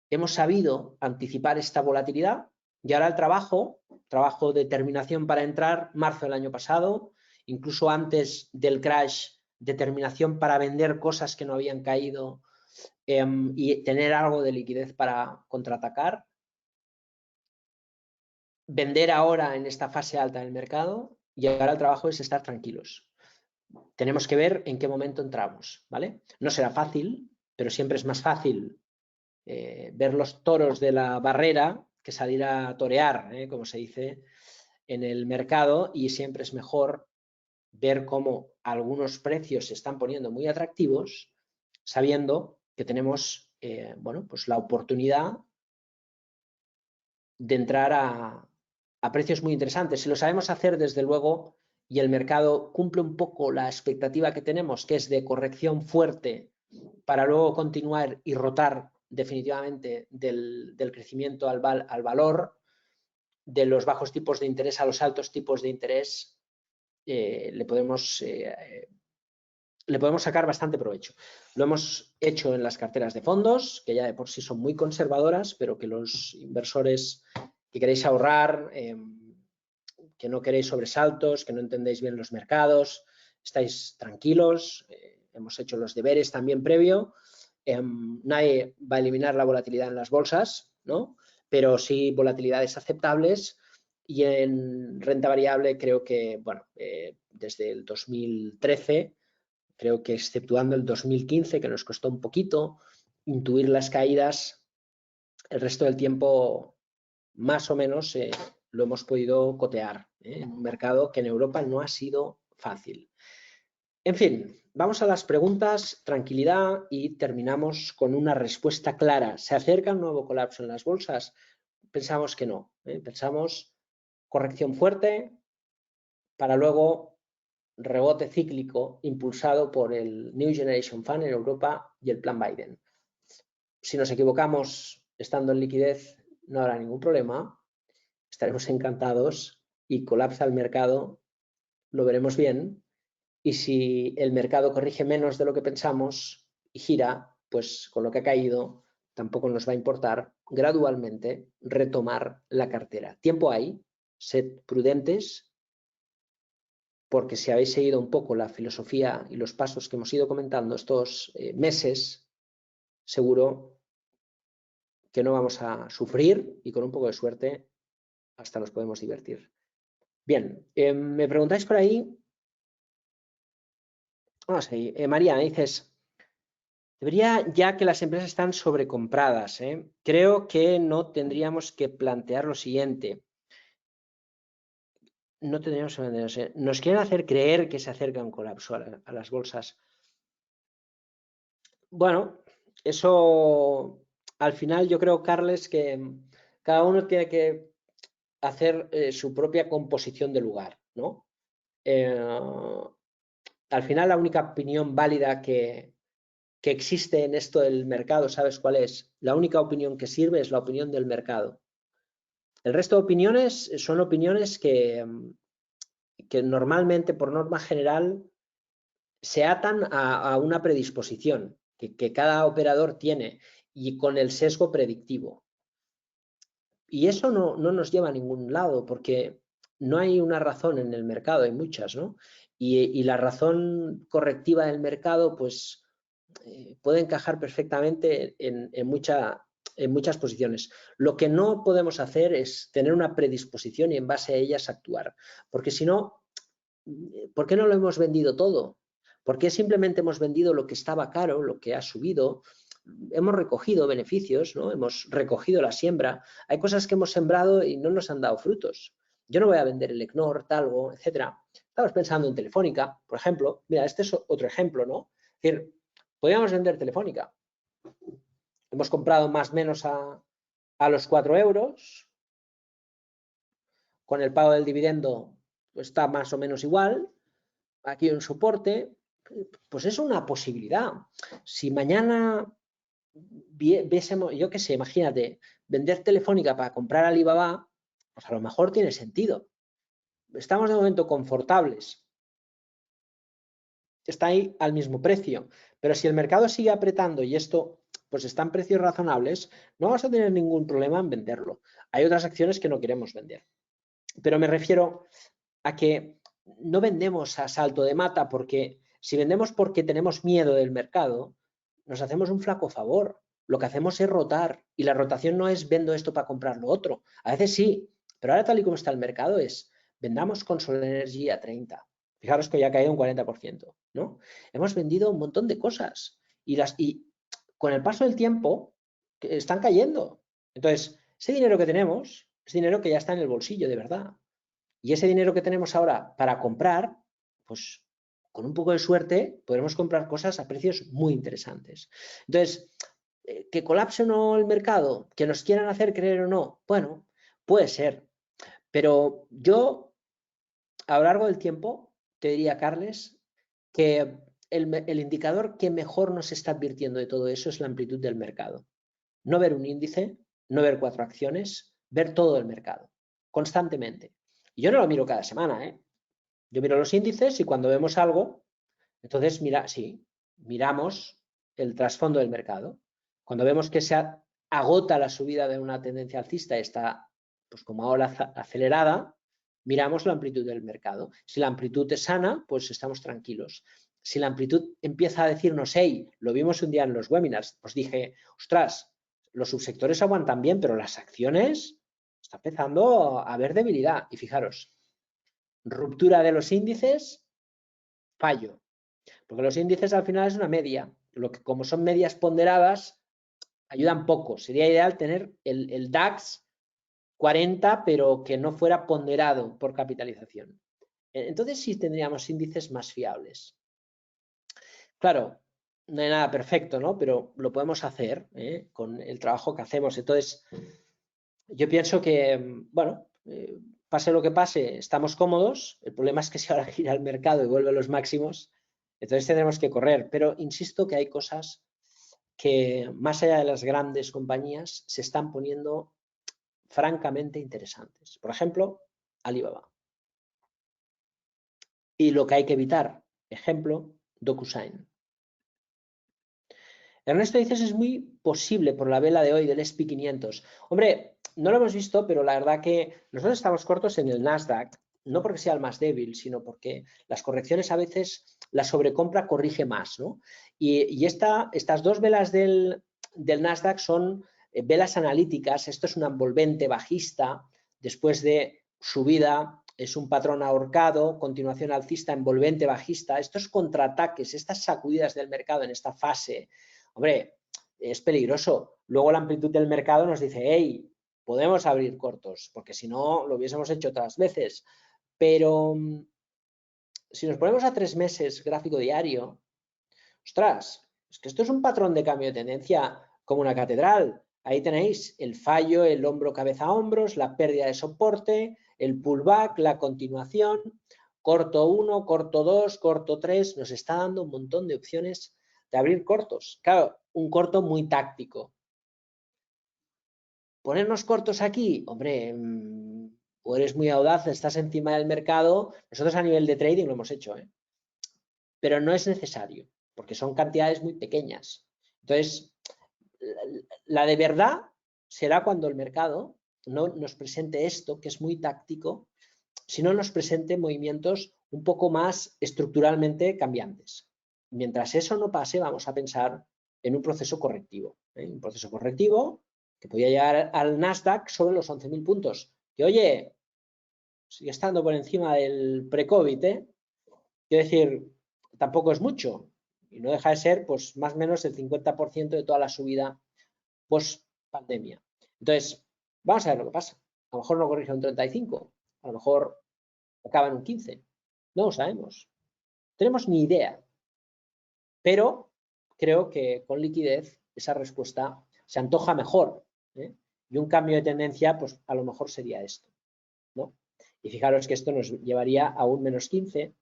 [SPEAKER 1] hemos sabido anticipar esta volatilidad. Y ahora el trabajo determinación para entrar, marzo del año pasado, incluso antes del crash, determinación para vender cosas que no habían caído y tener algo de liquidez para contraatacar. Vender ahora en esta fase alta del mercado, y ahora el trabajo es estar tranquilos. Tenemos que ver en qué momento entramos, ¿vale? No será fácil, pero siempre es más fácil ver los toros de la barrera que salir a torear, como se dice en el mercado, y siempre es mejor ver cómo algunos precios se están poniendo muy atractivos, sabiendo que tenemos bueno, pues la oportunidad de entrar a precios muy interesantes. Si lo sabemos hacer, desde luego, y el mercado cumple un poco la expectativa que tenemos, que es de corrección fuerte para luego continuar y rotar definitivamente del crecimiento al valor, de los bajos tipos de interés a los altos tipos de interés, le podemos sacar bastante provecho. Lo hemos hecho en las carteras de fondos, que ya de por sí son muy conservadoras, pero que los inversores que queréis ahorrar, que no queréis sobresaltos, que no entendéis bien los mercados, estáis tranquilos. Hemos hecho los deberes también previo nadie va a eliminar la volatilidad en las bolsas, ¿no? Pero sí volatilidades aceptables. Y en renta variable creo que, bueno, desde el 2013, creo que exceptuando el 2015, que nos costó un poquito intuir las caídas, el resto del tiempo más o menos lo hemos podido cotear en un mercado que en Europa no ha sido fácil. En fin, vamos a las preguntas, tranquilidad, y terminamos con una respuesta clara. ¿Se acerca un nuevo colapso en las bolsas? Pensamos que no. Pensamos corrección fuerte para luego rebote cíclico impulsado por el New Generation Fund en Europa y el Plan Biden. Si nos equivocamos estando en liquidez, no habrá ningún problema. Estaremos encantados y colapsa el mercado, lo veremos bien. Y si el mercado corrige menos de lo que pensamos y gira, pues con lo que ha caído, tampoco nos va a importar gradualmente retomar la cartera. Tiempo hay, sed prudentes, porque si habéis seguido un poco la filosofía y los pasos que hemos ido comentando estos meses, seguro que no vamos a sufrir y con un poco de suerte hasta nos podemos divertir. Bien, me preguntáis por ahí. Vamos ahí. María, me dices, debería ya que las empresas están sobrecompradas. Creo que no tendríamos que plantear lo siguiente. No tendríamos que plantear, nos quieren hacer creer que se acerca un colapso a las bolsas. Bueno, eso al final yo creo, Carles, que cada uno tiene que hacer su propia composición de lugar, ¿no? Al final la única opinión válida que existe en esto del mercado, ¿sabes cuál es? La única opinión que sirve es la opinión del mercado. El resto de opiniones son opiniones que normalmente, por norma general, se atan a una predisposición que cada operador tiene y con el sesgo predictivo. Y eso no nos lleva a ningún lado porque no hay una razón en el mercado, hay muchas, ¿no? Y la razón correctiva del mercado, pues puede encajar perfectamente en muchas posiciones. Lo que no podemos hacer es tener una predisposición y en base a ellas actuar, porque si no, ¿por qué no lo hemos vendido todo? ¿Por qué simplemente hemos vendido lo que estaba caro, lo que ha subido? Hemos recogido beneficios, ¿no? Hemos recogido la siembra. Hay cosas que hemos sembrado y no nos han dado frutos. Yo no voy a vender el Elecnor, Talgo, etcétera. Estamos pensando en Telefónica, por ejemplo. Mira, este es otro ejemplo, ¿no? Es decir, podríamos vender Telefónica. Hemos comprado más o menos a los 4 euros. Con el pago del dividendo pues está más o menos igual. Aquí un soporte. Pues es una posibilidad. Si mañana viésemos, yo qué sé, imagínate, vender Telefónica para comprar Alibaba, pues a lo mejor tiene sentido. Estamos de momento confortables. Está ahí al mismo precio. Pero si el mercado sigue apretando y esto pues está en precios razonables, no vamos a tener ningún problema en venderlo. Hay otras acciones que no queremos vender. Pero me refiero a que no vendemos a salto de mata, porque si vendemos porque tenemos miedo del mercado, nos hacemos un flaco favor. Lo que hacemos es rotar y la rotación no es vendo esto para comprar lo otro. A veces sí, pero ahora tal y como está el mercado es vendamos con Solar Energy a 30. Fijaros que ya ha caído un 40%, ¿no? Hemos vendido un montón de cosas y con el paso del tiempo están cayendo. Entonces, ese dinero que tenemos es dinero que ya está en el bolsillo de verdad. Y ese dinero que tenemos ahora para comprar, pues con un poco de suerte podremos comprar cosas a precios muy interesantes. Entonces, que colapse o no el mercado, que nos quieran hacer creer o no, bueno, puede ser. Pero yo, a lo largo del tiempo, te diría, Carles, que el indicador que mejor nos está advirtiendo de todo eso es la amplitud del mercado. No ver un índice, no ver 4 acciones, ver todo el mercado, constantemente. Y yo no lo miro cada semana, ¿eh? Yo miro los índices y cuando vemos algo, entonces miramos el trasfondo del mercado. Cuando vemos que se agota la subida de una tendencia alcista y está, pues como ahora, acelerada, miramos la amplitud del mercado. Si la amplitud es sana, pues estamos tranquilos. si la amplitud empieza a decirnos, hey, lo vimos un día en los webinars, os dije, ostras, los subsectores aguantan bien, pero las acciones está empezando a haber debilidad. Y fijaros, ruptura de los índices, fallo. Porque los índices al final es una media. Lo que, como son medias ponderadas, ayudan poco. Sería ideal tener el DAX 40, pero que no fuera ponderado por capitalización. Entonces sí tendríamos índices más fiables. Claro, no hay nada perfecto, ¿no? Pero lo podemos hacer con el trabajo que hacemos. Entonces, yo pienso que, bueno, pase lo que pase, estamos cómodos. El problema es que si ahora gira el mercado y vuelve a los máximos, entonces tendremos que correr. Pero insisto que hay cosas que, más allá de las grandes compañías, se están poniendo francamente interesantes. Por ejemplo, Alibaba. Y lo que hay que evitar, ejemplo, DocuSign. Ernesto dices es muy posible por la vela de hoy del SP 500. Hombre, no lo hemos visto, pero la verdad que nosotros estamos cortos en el Nasdaq, no porque sea el más débil, sino porque las correcciones a veces, la sobrecompra corrige más, ¿no? Y estas dos velas del Nasdaq son velas analíticas. Esto es una envolvente bajista después de subida, es un patrón ahorcado, continuación alcista, envolvente bajista. Estos contraataques, estas sacudidas del mercado en esta fase, hombre, es peligroso. Luego la amplitud del mercado nos dice, hey, podemos abrir cortos, porque si no lo hubiésemos hecho otras veces. Pero si nos ponemos a 3 meses gráfico diario, ostras, es que esto es un patrón de cambio de tendencia como una catedral. Ahí tenéis el fallo, el hombro, cabeza, hombros, la pérdida de soporte, el pullback, la continuación, corto 1, corto 2, corto 3, nos está dando un montón de opciones de abrir cortos. Claro, un corto muy táctico. Ponernos cortos aquí, hombre, o eres muy audaz, estás encima del mercado. Nosotros a nivel de trading lo hemos hecho, pero no es necesario, porque son cantidades muy pequeñas. Entonces, la de verdad será cuando el mercado no nos presente esto, que es muy táctico, sino nos presente movimientos un poco más estructuralmente cambiantes. Mientras eso no pase, vamos a pensar en un proceso correctivo. Un proceso correctivo que podría llegar al Nasdaq sobre los 11.000 puntos. Que, oye, sigue estando por encima del pre-COVID, Quiero decir, tampoco es mucho. Y no deja de ser, pues, más o menos el 50% de toda la subida post-pandemia. Entonces, vamos a ver lo que pasa. A lo mejor no corrige un 35, a lo mejor acaba en un 15. No lo sabemos. No tenemos ni idea. Pero creo que con liquidez esa respuesta se antoja mejor. Y un cambio de tendencia, pues a lo mejor sería esto, ¿no? Y fijaros que esto nos llevaría a un menos 15,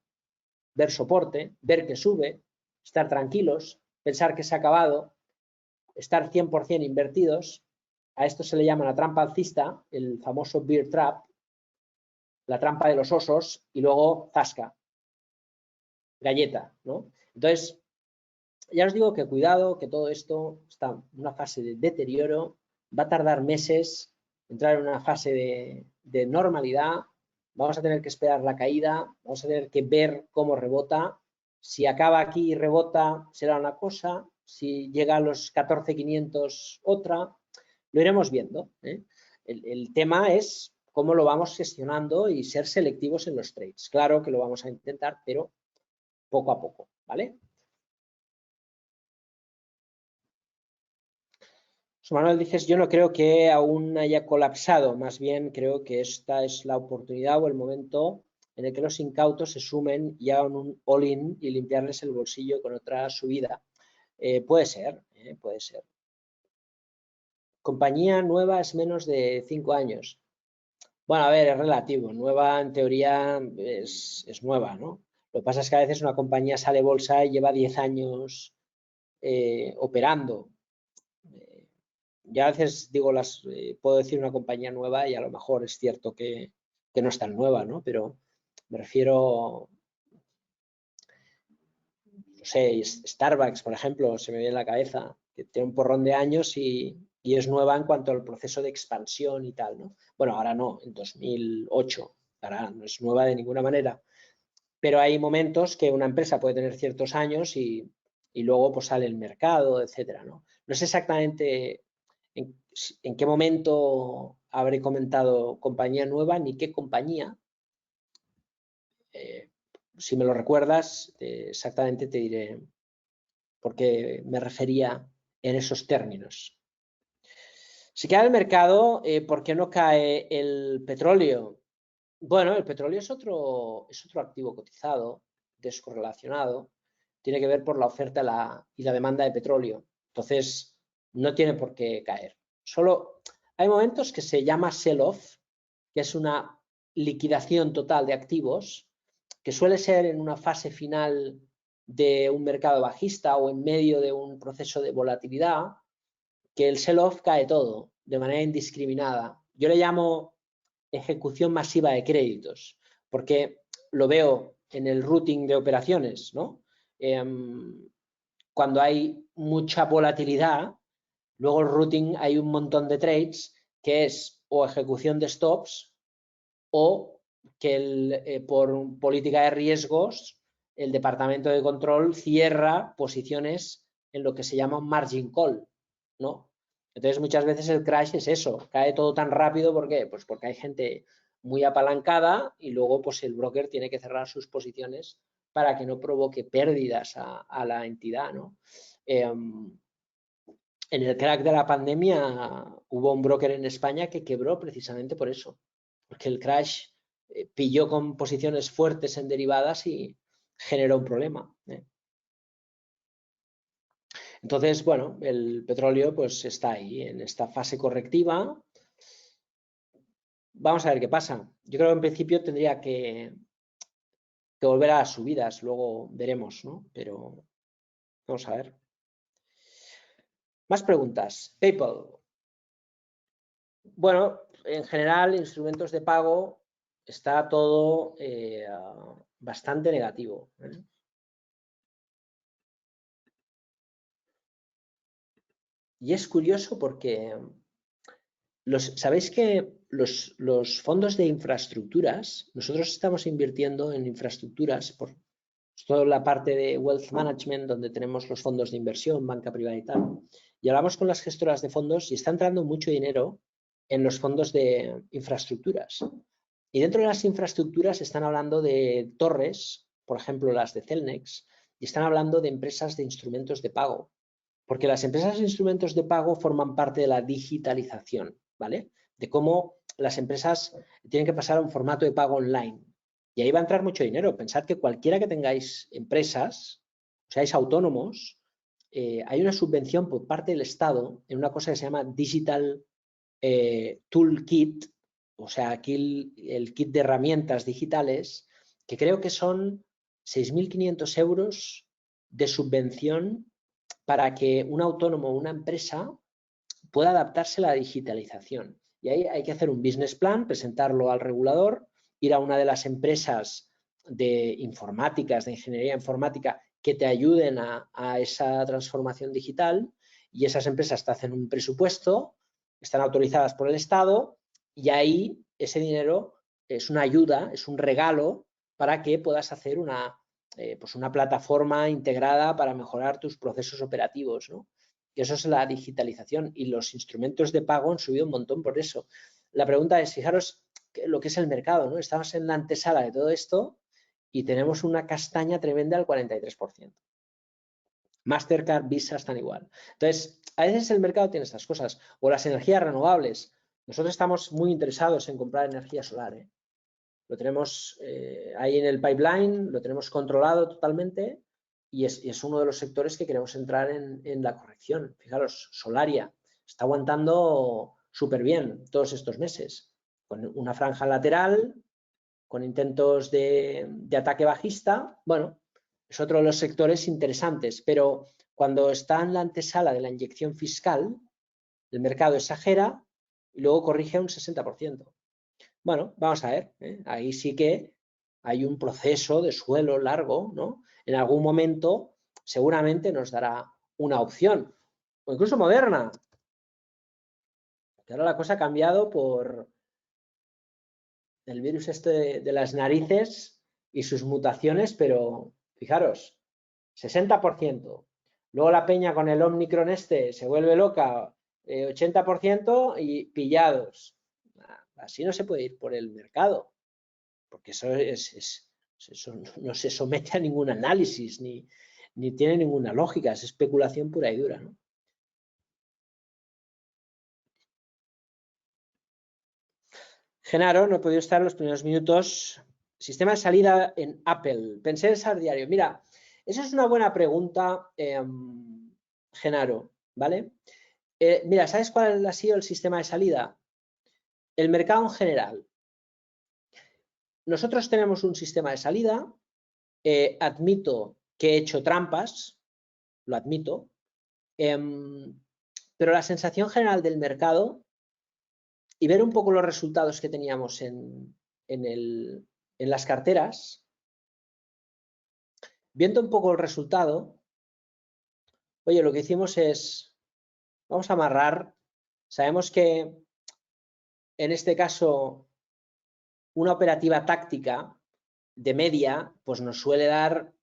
[SPEAKER 1] ver soporte, ver que sube, estar tranquilos, pensar que se ha acabado, estar 100% invertidos. A esto se le llama la trampa alcista, el famoso bear trap, la trampa de los osos, y luego zasca, galleta, ¿no? Entonces, ya os digo que cuidado, que todo esto está en una fase de deterioro, va a tardar meses entrar en una fase de normalidad, vamos a tener que esperar la caída, vamos a tener que ver cómo rebota. Si acaba aquí y rebota, será una cosa, si llega a los 14.500 otra, lo iremos viendo. El tema es cómo lo vamos gestionando y ser selectivos en los trades. Claro que lo vamos a intentar, pero poco a poco, ¿vale? Manuel, dices, yo no creo que aún haya colapsado, más bien creo que esta es la oportunidad o el momento en el que los incautos se sumen y hagan un all-in y limpiarles el bolsillo con otra subida. Puede ser, puede ser. Compañía nueva es menos de 5 años. Bueno, a ver, es relativo. Nueva en teoría es nueva, ¿no? Lo que pasa es que a veces una compañía sale bolsa y lleva 10 años operando. Ya a veces digo, puedo decir una compañía nueva y a lo mejor es cierto que no es tan nueva, ¿no? Pero me refiero, no sé, Starbucks, por ejemplo, se me viene a la cabeza, que tiene un porrón de años y es nueva en cuanto al proceso de expansión y tal, ¿no? Bueno, ahora no, en 2008, ahora no es nueva de ninguna manera. pero hay momentos que una empresa puede tener ciertos años y luego pues sale el mercado, etcétera, ¿no? No sé exactamente en qué momento habré comentado compañía nueva ni qué compañía. Si me lo recuerdas, exactamente te diré por qué me refería en esos términos. Si cae el mercado, ¿por qué no cae el petróleo? Bueno, el petróleo es otro activo cotizado, descorrelacionado. Tiene que ver por la oferta y la demanda de petróleo. Entonces, no tiene por qué caer. Solo hay momentos que se llama sell-off, que es una liquidación total de activos, que suele ser en una fase final de un mercado bajista o en medio de un proceso de volatilidad, que el sell-off cae todo de manera indiscriminada. Yo le llamo ejecución masiva de créditos, porque lo veo en el routing de operaciones, ¿no? Cuando hay mucha volatilidad, luego el routing hay un montón de trades que es o ejecución de stops o que por política de riesgos el departamento de control cierra posiciones en lo que se llama un margin call, ¿no? Entonces muchas veces el crash es eso, cae todo tan rápido, ¿por qué? Pues porque hay gente muy apalancada y luego pues el broker tiene que cerrar sus posiciones para que no provoque pérdidas a la entidad, ¿no? En el crack de la pandemia hubo un broker en España que quebró precisamente por eso, porque el crash pilló con posiciones fuertes en derivadas y generó un problema. Entonces, bueno, el petróleo pues está ahí en esta fase correctiva. Vamos a ver qué pasa. Yo creo que en principio tendría que volver a las subidas, luego veremos, ¿no? Pero vamos a ver. Más preguntas. PayPal. Bueno, en general, instrumentos de pago está todo bastante negativo. Y es curioso porque sabéis que los fondos de infraestructuras, nosotros estamos invirtiendo en infraestructuras por toda la parte de wealth management, donde tenemos los fondos de inversión, banca privada y tal. Y hablamos con las gestoras de fondos y está entrando mucho dinero en los fondos de infraestructuras. Y dentro de las infraestructuras están hablando de torres, por ejemplo, las de Celnex, y están hablando de empresas de instrumentos de pago. Porque las empresas de instrumentos de pago forman parte de la digitalización, ¿vale? De cómo las empresas tienen que pasar a un formato de pago online. Y ahí va a entrar mucho dinero. Pensad que cualquiera que tengáis empresas, seáis autónomos, hay una subvención por parte del Estado en una cosa que se llama Digital Toolkit, o sea, aquí el kit de herramientas digitales, que creo que son 6.500 euros de subvención para que un autónomo o una empresa pueda adaptarse a la digitalización. Y ahí hay que hacer un business plan, presentarlo al regulador, ir a una de las empresas de informáticas, de ingeniería informática, que te ayuden a esa transformación digital, y esas empresas te hacen un presupuesto, están autorizadas por el Estado, y ahí ese dinero es una ayuda, es un regalo para que puedas hacer pues una plataforma integrada para mejorar tus procesos operativos, ¿no? Y eso es la digitalización, y los instrumentos de pago han subido un montón por eso. La pregunta es, fijaros lo que es el mercado, ¿no? Estamos en la antesala de todo esto y tenemos una castaña tremenda al 43%. Mastercard, Visa están igual. Entonces, a veces el mercado tiene estas cosas. O las energías renovables. Nosotros estamos muy interesados en comprar energía solar, ¿eh? Lo tenemos ahí en el pipeline, lo tenemos controlado totalmente y es uno de los sectores que queremos entrar en la corrección. Fijaros, Solaria está aguantando súper bien todos estos meses, con una franja lateral, con intentos de ataque bajista. Bueno, es otro de los sectores interesantes, pero cuando está en la antesala de la inyección fiscal, el mercado exagera y luego corrige un 60%. Bueno, vamos a ver, ahí sí que hay un proceso de suelo largo, ¿no? En algún momento seguramente nos dará una opción, o incluso Moderna, que ahora la cosa ha cambiado por el virus este de las narices, y sus mutaciones, pero fijaros, 60%. Luego la peña con el Omicron se vuelve loca, 80% y pillados. Así no se puede ir por el mercado, porque eso no se somete a ningún análisis ni tiene ninguna lógica, es especulación pura y dura, ¿no? Genaro, no he podido estar en los primeros minutos. Sistema de salida en Apple. Pensé en SAR diario. Mira, esa es una buena pregunta, Genaro, ¿vale? Mira, ¿sabes cuál ha sido el sistema de salida? El mercado en general. Nosotros tenemos un sistema de salida. Admito que he hecho trampas, lo admito, pero la sensación general del mercado y ver un poco los resultados que teníamos en las carteras, viendo un poco el resultado, oye, lo que hicimos es, vamos a amarrar, sabemos que en este caso una operativa táctica de media, pues nos suele dar,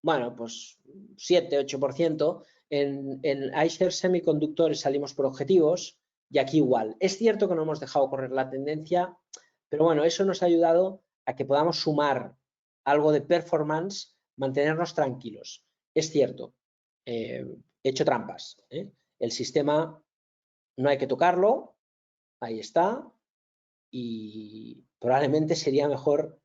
[SPEAKER 1] bueno, pues 7-8%. En iShares Semiconductores salimos por objetivos y aquí igual. Es cierto que no hemos dejado correr la tendencia, pero bueno, eso nos ha ayudado a que podamos sumar algo de performance, mantenernos tranquilos. Es cierto, he hecho trampas. El sistema no hay que tocarlo, ahí está, y probablemente sería mejor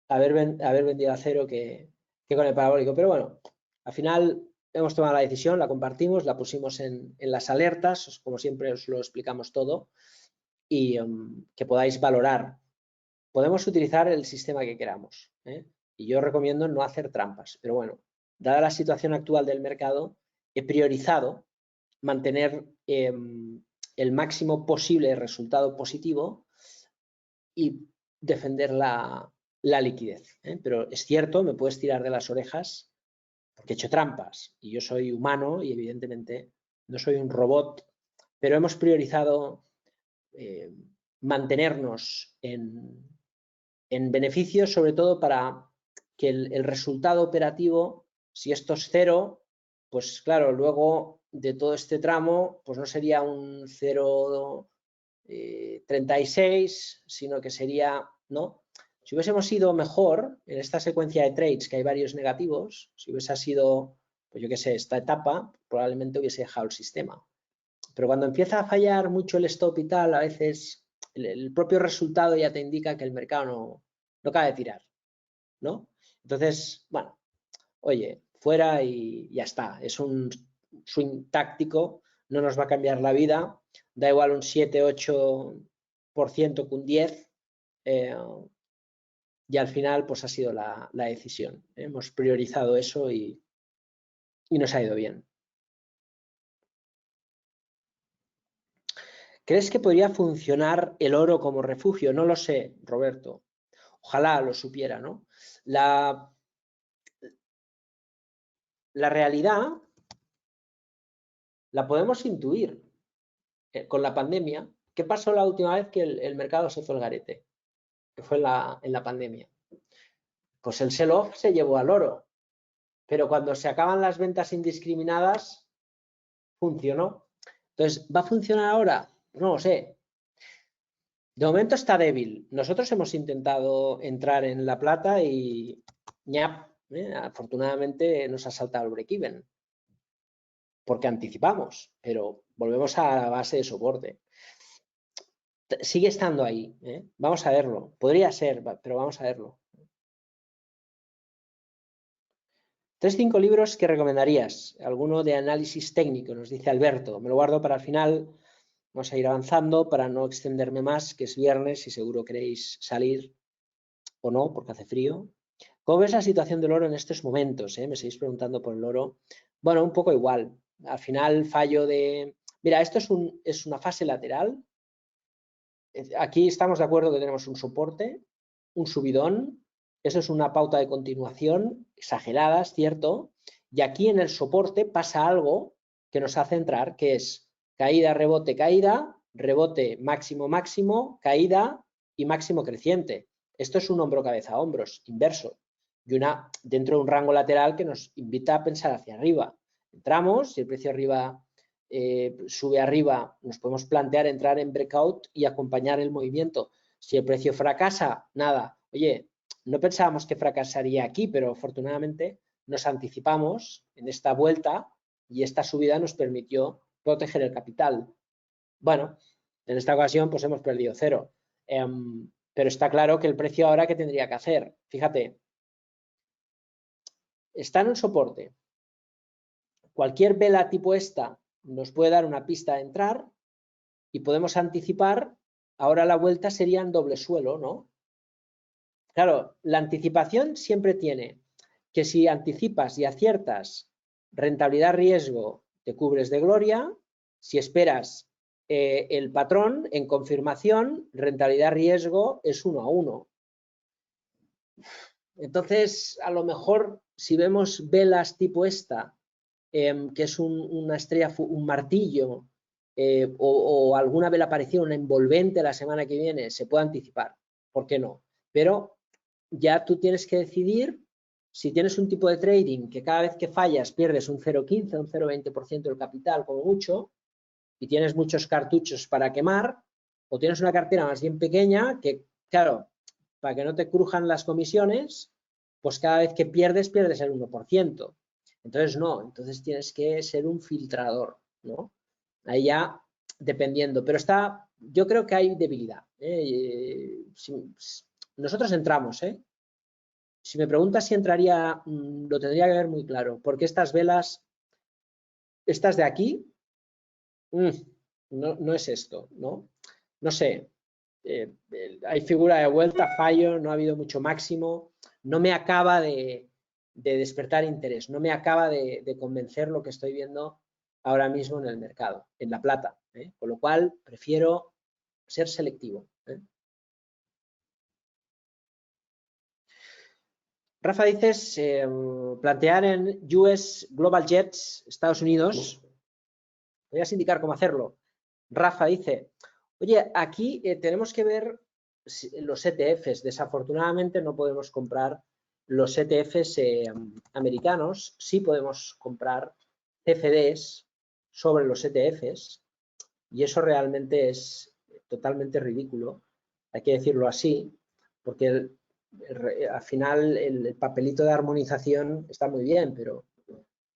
[SPEAKER 1] haber vendido a cero que con el parabólico. Pero bueno, al final hemos tomado la decisión, la compartimos, la pusimos en las alertas, como siempre os lo explicamos todo, y que podáis valorar. Podemos utilizar el sistema que queramos, y yo recomiendo no hacer trampas, pero bueno, dada la situación actual del mercado, he priorizado mantener el máximo posible resultado positivo y defender la liquidez. Pero es cierto, me puedes tirar de las orejas porque he hecho trampas y yo soy humano y evidentemente no soy un robot, pero hemos priorizado mantenernos en beneficios, sobre todo para que el resultado operativo, si esto es cero, pues claro, luego de todo este tramo, pues no sería un 0,36, sino que sería, ¿no? Si hubiésemos ido mejor en esta secuencia de trades, que hay varios negativos, si hubiese sido, pues yo qué sé, esta etapa, probablemente hubiese dejado el sistema. Pero cuando empieza a fallar mucho el stop y tal, a veces el propio resultado ya te indica que el mercado no cabe de tirar, ¿no? Entonces, bueno, oye, fuera y ya está. Es un swing táctico, no nos va a cambiar la vida. Da igual un 7-8% que un 10%. Y al final, pues ha sido la decisión. Hemos priorizado eso y nos ha ido bien. ¿Crees que podría funcionar el oro como refugio? No lo sé, Roberto. Ojalá lo supiera, ¿no? La realidad la podemos intuir con la pandemia. ¿Qué pasó la última vez que el mercado se fue al garete? Que fue en la pandemia. Pues el sell-off se llevó al oro, pero cuando se acaban las ventas indiscriminadas, funcionó. Entonces, ¿va a funcionar ahora? No lo sé. De momento está débil. Nosotros hemos intentado entrar en la plata y ñap, afortunadamente nos ha saltado el break-even porque anticipamos, pero volvemos a la base de soporte. Sigue estando ahí, vamos a verlo. Podría ser, pero vamos a verlo. 3-5 libros que recomendarías. Alguno de análisis técnico, nos dice Alberto. Me lo guardo para el final. Vamos a ir avanzando para no extenderme más, que es viernes y seguro queréis salir o no, porque hace frío. ¿Cómo ves la situación del oro en estos momentos? Me seguís preguntando por el oro. Bueno, un poco igual. Al final, fallo de... Mira, esto es una fase lateral. Aquí estamos de acuerdo que tenemos un soporte, un subidón. Eso es una pauta de continuación, exagerada, es cierto. Y aquí en el soporte pasa algo que nos hace entrar, que es caída, rebote, máximo, máximo, caída y máximo creciente. Esto es un hombro, cabeza, hombros, inverso. Y una dentro de un rango lateral que nos invita a pensar hacia arriba. Entramos, si el precio arriba sube arriba, nos podemos plantear entrar en breakout y acompañar el movimiento. Si el precio fracasa, nada. Oye, no pensábamos que fracasaría aquí, pero afortunadamente nos anticipamos en esta vuelta y esta subida nos permitió proteger el capital. Bueno, en esta ocasión pues hemos perdido cero. Pero está claro que el precio ahora, ¿qué tendría que hacer? Fíjate, está en un soporte. Cualquier vela tipo esta nos puede dar una pista de entrar y podemos anticipar, ahora la vuelta sería en doble suelo, ¿no? Claro, la anticipación siempre tiene que si anticipas y aciertas rentabilidad-riesgo, te cubres de gloria. Si esperas el patrón en confirmación, rentabilidad-riesgo es 1 a 1. Entonces, a lo mejor, si vemos velas tipo esta, que es una estrella, un martillo, o alguna vela parecida, una envolvente la semana que viene, se puede anticipar. ¿Por qué no? Pero ya tú tienes que decidir si tienes un tipo de trading que cada vez que fallas pierdes un 0,15, un 0,20% del capital como mucho, y tienes muchos cartuchos para quemar, o tienes una cartera más bien pequeña que, claro, para que no te crujan las comisiones, pues cada vez que pierdes el 1%. Entonces no, entonces tienes que ser un filtrador, ¿no? Ahí ya dependiendo, pero yo creo que hay debilidad. Nosotros entramos, Si me preguntas si entraría, lo tendría que ver muy claro, porque estas velas, estas de aquí, no es esto, ¿no? No sé, hay figura de vuelta, fallo, no ha habido mucho máximo, no me acaba de despertar interés, no me acaba de convencer lo que estoy viendo ahora mismo en el mercado, en la plata, con lo cual prefiero ser selectivo. Rafa, dices plantear en US Global Jets, Estados Unidos. ¿Podrías indicar cómo hacerlo? Rafa dice, oye, aquí tenemos que ver los ETFs. Desafortunadamente no podemos comprar los ETFs americanos. Sí podemos comprar CFDs sobre los ETFs y eso realmente es totalmente ridículo. Hay que decirlo así, porque al final el papelito de armonización está muy bien, pero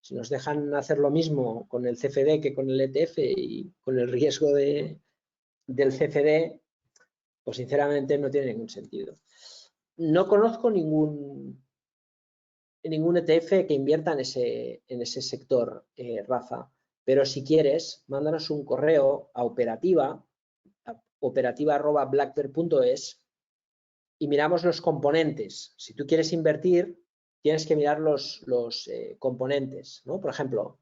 [SPEAKER 1] si nos dejan hacer lo mismo con el CFD que con el ETF y con el riesgo del CFD, pues sinceramente no tiene ningún sentido. No conozco ningún ETF que invierta en ese sector, Rafa, pero si quieres, mándanos un correo a operativa@blackbear.es y miramos los componentes. Si tú quieres invertir, tienes que mirar los componentes, ¿no? Por ejemplo,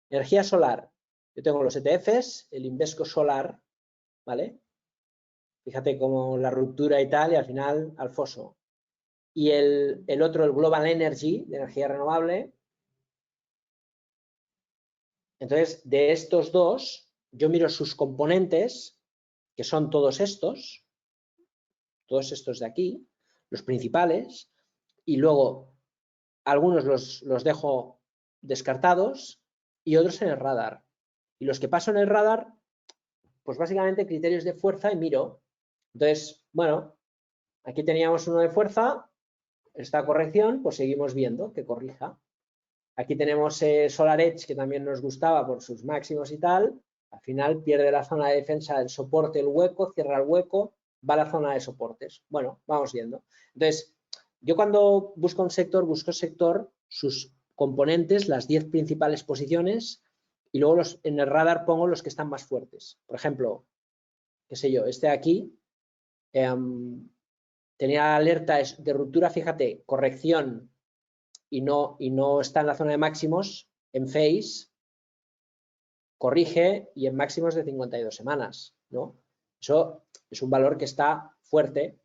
[SPEAKER 1] energía solar. Yo tengo los ETFs, el Invesco Solar, ¿vale? Fíjate cómo la ruptura y tal, y al final al foso. Y el otro, el Global Energy, de energía renovable. Entonces, de estos dos, yo miro sus componentes, que son todos estos de aquí, los principales, y luego algunos los dejo descartados y otros en el radar. Y los que paso en el radar, pues básicamente criterios de fuerza y miro. Entonces, bueno, aquí teníamos uno de fuerza, esta corrección, pues seguimos viendo que corrija. Aquí tenemos Solar Edge, que también nos gustaba por sus máximos y tal. Al final pierde la zona de defensa, el soporte, el hueco, cierra el hueco, va a la zona de soportes. Bueno, vamos viendo. Entonces, yo cuando busco un sector, busco sector, sus componentes, las 10 principales posiciones, y luego en el radar pongo los que están más fuertes. Por ejemplo, qué sé yo, este de aquí tenía alerta de ruptura, fíjate, corrección y no está en la zona de máximos, en phase, corrige y en máximos de 52 semanas, ¿no? Eso es un valor que está fuerte,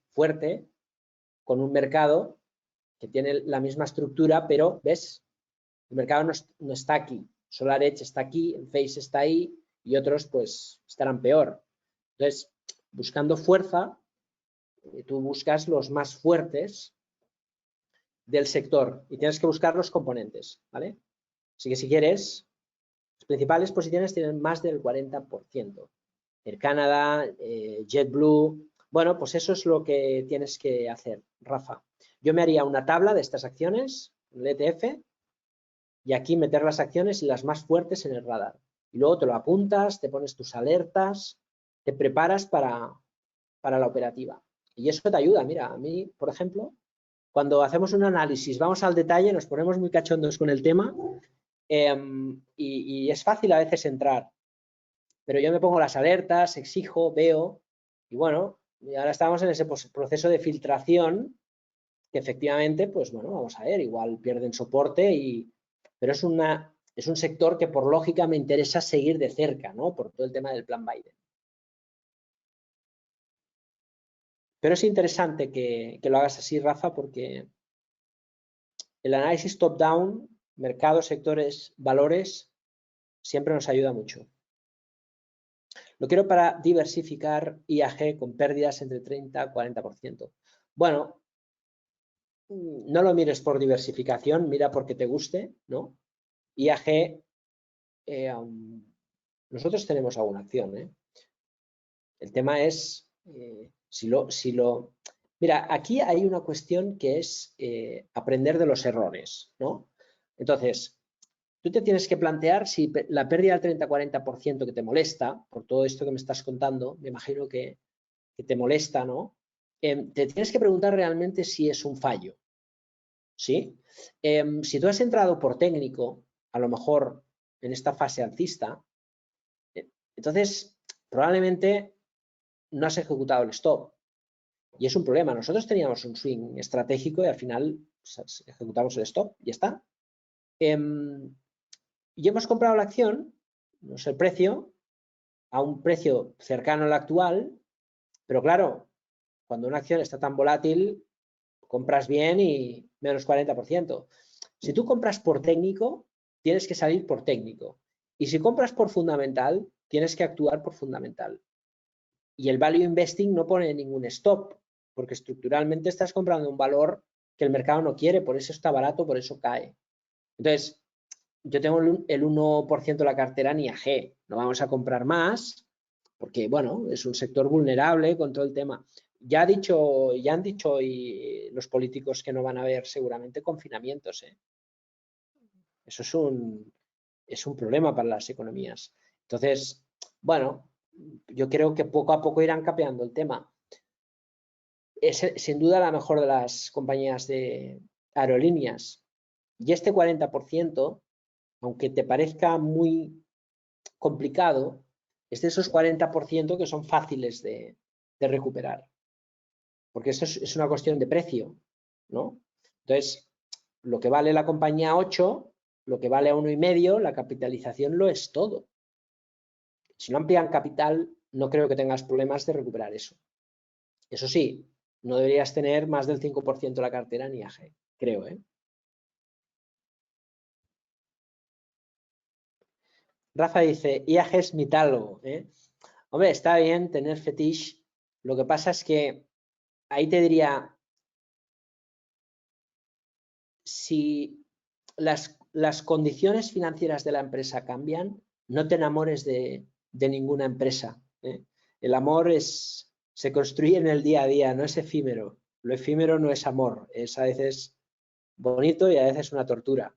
[SPEAKER 1] con un mercado que tiene la misma estructura, pero, ¿ves? El mercado no está aquí. Solar Edge está aquí, el phase está ahí y otros pues estarán peor. Entonces, buscando fuerza, Tú buscas los más fuertes del sector y tienes que buscar los componentes, ¿vale? Así que si quieres, las principales posiciones tienen más del 40%. Air Canada, JetBlue, bueno, pues eso es lo que tienes que hacer, Rafa. Yo me haría una tabla de estas acciones, el ETF, y aquí meter las acciones y las más fuertes en el radar. Y luego te lo apuntas, te pones tus alertas, te preparas para la operativa. Y eso te ayuda. Mira, a mí, por ejemplo, cuando hacemos un análisis, vamos al detalle, nos ponemos muy cachondos con el tema y es fácil a veces entrar. Pero yo me pongo las alertas, exijo, veo y bueno, y ahora estamos en ese proceso de filtración que efectivamente, pues bueno, vamos a ver, igual pierden soporte, pero es un sector que por lógica me interesa seguir de cerca, ¿no? Por todo el tema del plan Biden. Pero es interesante que lo hagas así, Rafa, porque el análisis top-down, mercados, sectores, valores, siempre nos ayuda mucho. Lo quiero para diversificar IAG con pérdidas entre 30 y 40%. Bueno, no lo mires por diversificación, mira porque te guste, ¿no? IAG, nosotros tenemos alguna acción, ¿eh? El tema es Mira, aquí hay una cuestión que es aprender de los errores, ¿no? Entonces, tú te tienes que plantear si la pérdida del 30-40% que te molesta, por todo esto que me estás contando, me imagino que te molesta, ¿no? Te tienes que preguntar realmente si es un fallo, ¿sí? Si tú has entrado por técnico, a lo mejor en esta fase alcista, entonces probablemente no has ejecutado el stop. Y es un problema. Nosotros teníamos un swing estratégico y al final pues, ejecutamos el stop y ya está. Y hemos comprado la acción, no sé el precio, a un precio cercano al actual, pero claro, cuando una acción está tan volátil, compras bien y menos 40%. Si tú compras por técnico, tienes que salir por técnico. Y si compras por fundamental, tienes que actuar por fundamental. Y el value investing no pone ningún stop, porque estructuralmente estás comprando un valor que el mercado no quiere, por eso está barato, por eso cae. Entonces, yo tengo el 1% de la cartera en IAG, no vamos a comprar más, porque bueno, es un sector vulnerable con todo el tema. Ya han dicho hoy los políticos que no van a haber seguramente confinamientos, ¿eh? Eso es un problema para las economías. Entonces, bueno, yo creo que poco a poco irán capeando el tema. Es sin duda la mejor de las compañías de aerolíneas. Y este 40%, aunque te parezca muy complicado, es de esos 40% que son fáciles de recuperar. Porque eso es una cuestión de precio, ¿no? Entonces, lo que vale la compañía 8, lo que vale a 1,5, la capitalización lo es todo. Si no amplían capital, no creo que tengas problemas de recuperar eso. Eso sí, no deberías tener más del 5% de la cartera en IAG, creo, ¿eh? Rafa dice, IAG es mitalo, ¿eh? Hombre, está bien tener fetiche. Lo que pasa es que ahí te diría, si las condiciones financieras de la empresa cambian, no te enamores de ninguna empresa, ¿eh? El amor se construye en el día a día, no es efímero. Lo efímero no es amor, es a veces bonito y a veces una tortura.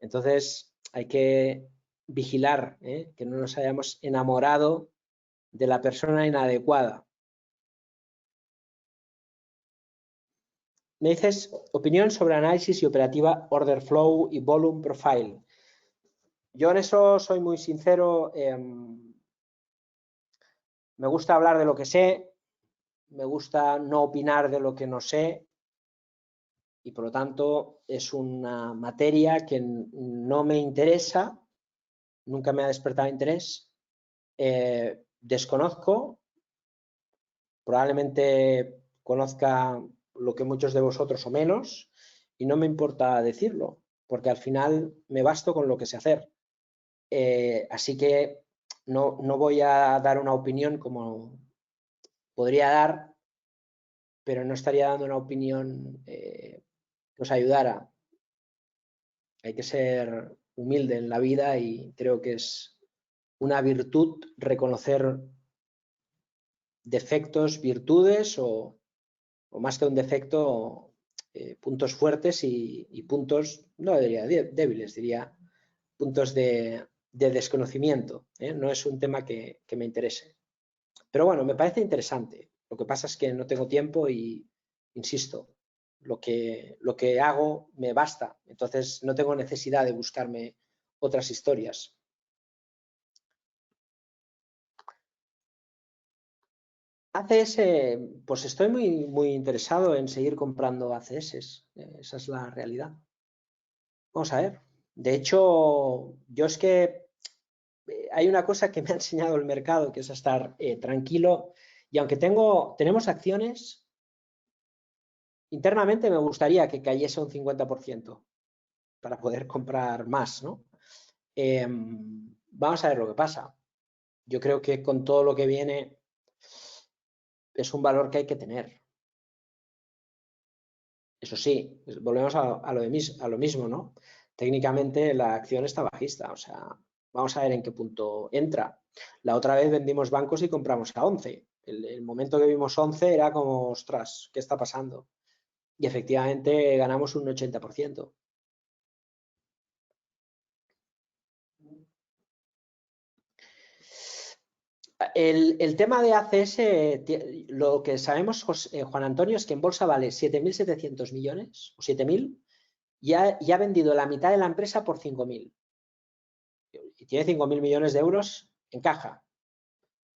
[SPEAKER 1] Entonces hay que vigilar, ¿eh? Que no nos hayamos enamorado de la persona inadecuada. Me dices opinión sobre análisis y operativa order flow y volume profile. Yo en eso soy muy sincero. Me gusta hablar de lo que sé, me gusta no opinar de lo que no sé y por lo tanto es una materia que no me interesa, nunca me ha despertado interés, desconozco, probablemente conozca lo que muchos de vosotros o menos y no me importa decirlo porque al final me basto con lo que sé hacer. Así que no voy a dar una opinión como podría dar, pero no estaría dando una opinión que os ayudara. Hay que ser humilde en la vida y creo que es una virtud reconocer defectos, virtudes o más que un defecto, puntos fuertes y puntos, no diría débiles, diría puntos de desconocimiento. No es un tema que me interese. Pero bueno, me parece interesante. Lo que pasa es que no tengo tiempo y, insisto, lo que hago me basta. Entonces no tengo necesidad de buscarme otras historias. ACS, pues estoy muy interesado en seguir comprando ACS. Esa es la realidad. Vamos a ver. De hecho, yo es que hay una cosa que me ha enseñado el mercado, que es estar tranquilo. Y aunque tenemos acciones, internamente me gustaría que cayese un 50% para poder comprar más, ¿no? Vamos a ver lo que pasa. Yo creo que con todo lo que viene es un valor que hay que tener. Eso sí, volvemos a lo mismo, ¿no? Técnicamente la acción está bajista, o sea, vamos a ver en qué punto entra. La otra vez vendimos bancos y compramos a 11. El momento que vimos 11 era como, ostras, ¿qué está pasando? Y efectivamente ganamos un 80%. El tema de ACS, lo que sabemos, Juan Antonio, es que en bolsa vale 7.700 millones o 7.000 y ha vendido la mitad de la empresa por 5.000. Y tiene 5.000 millones de euros en caja,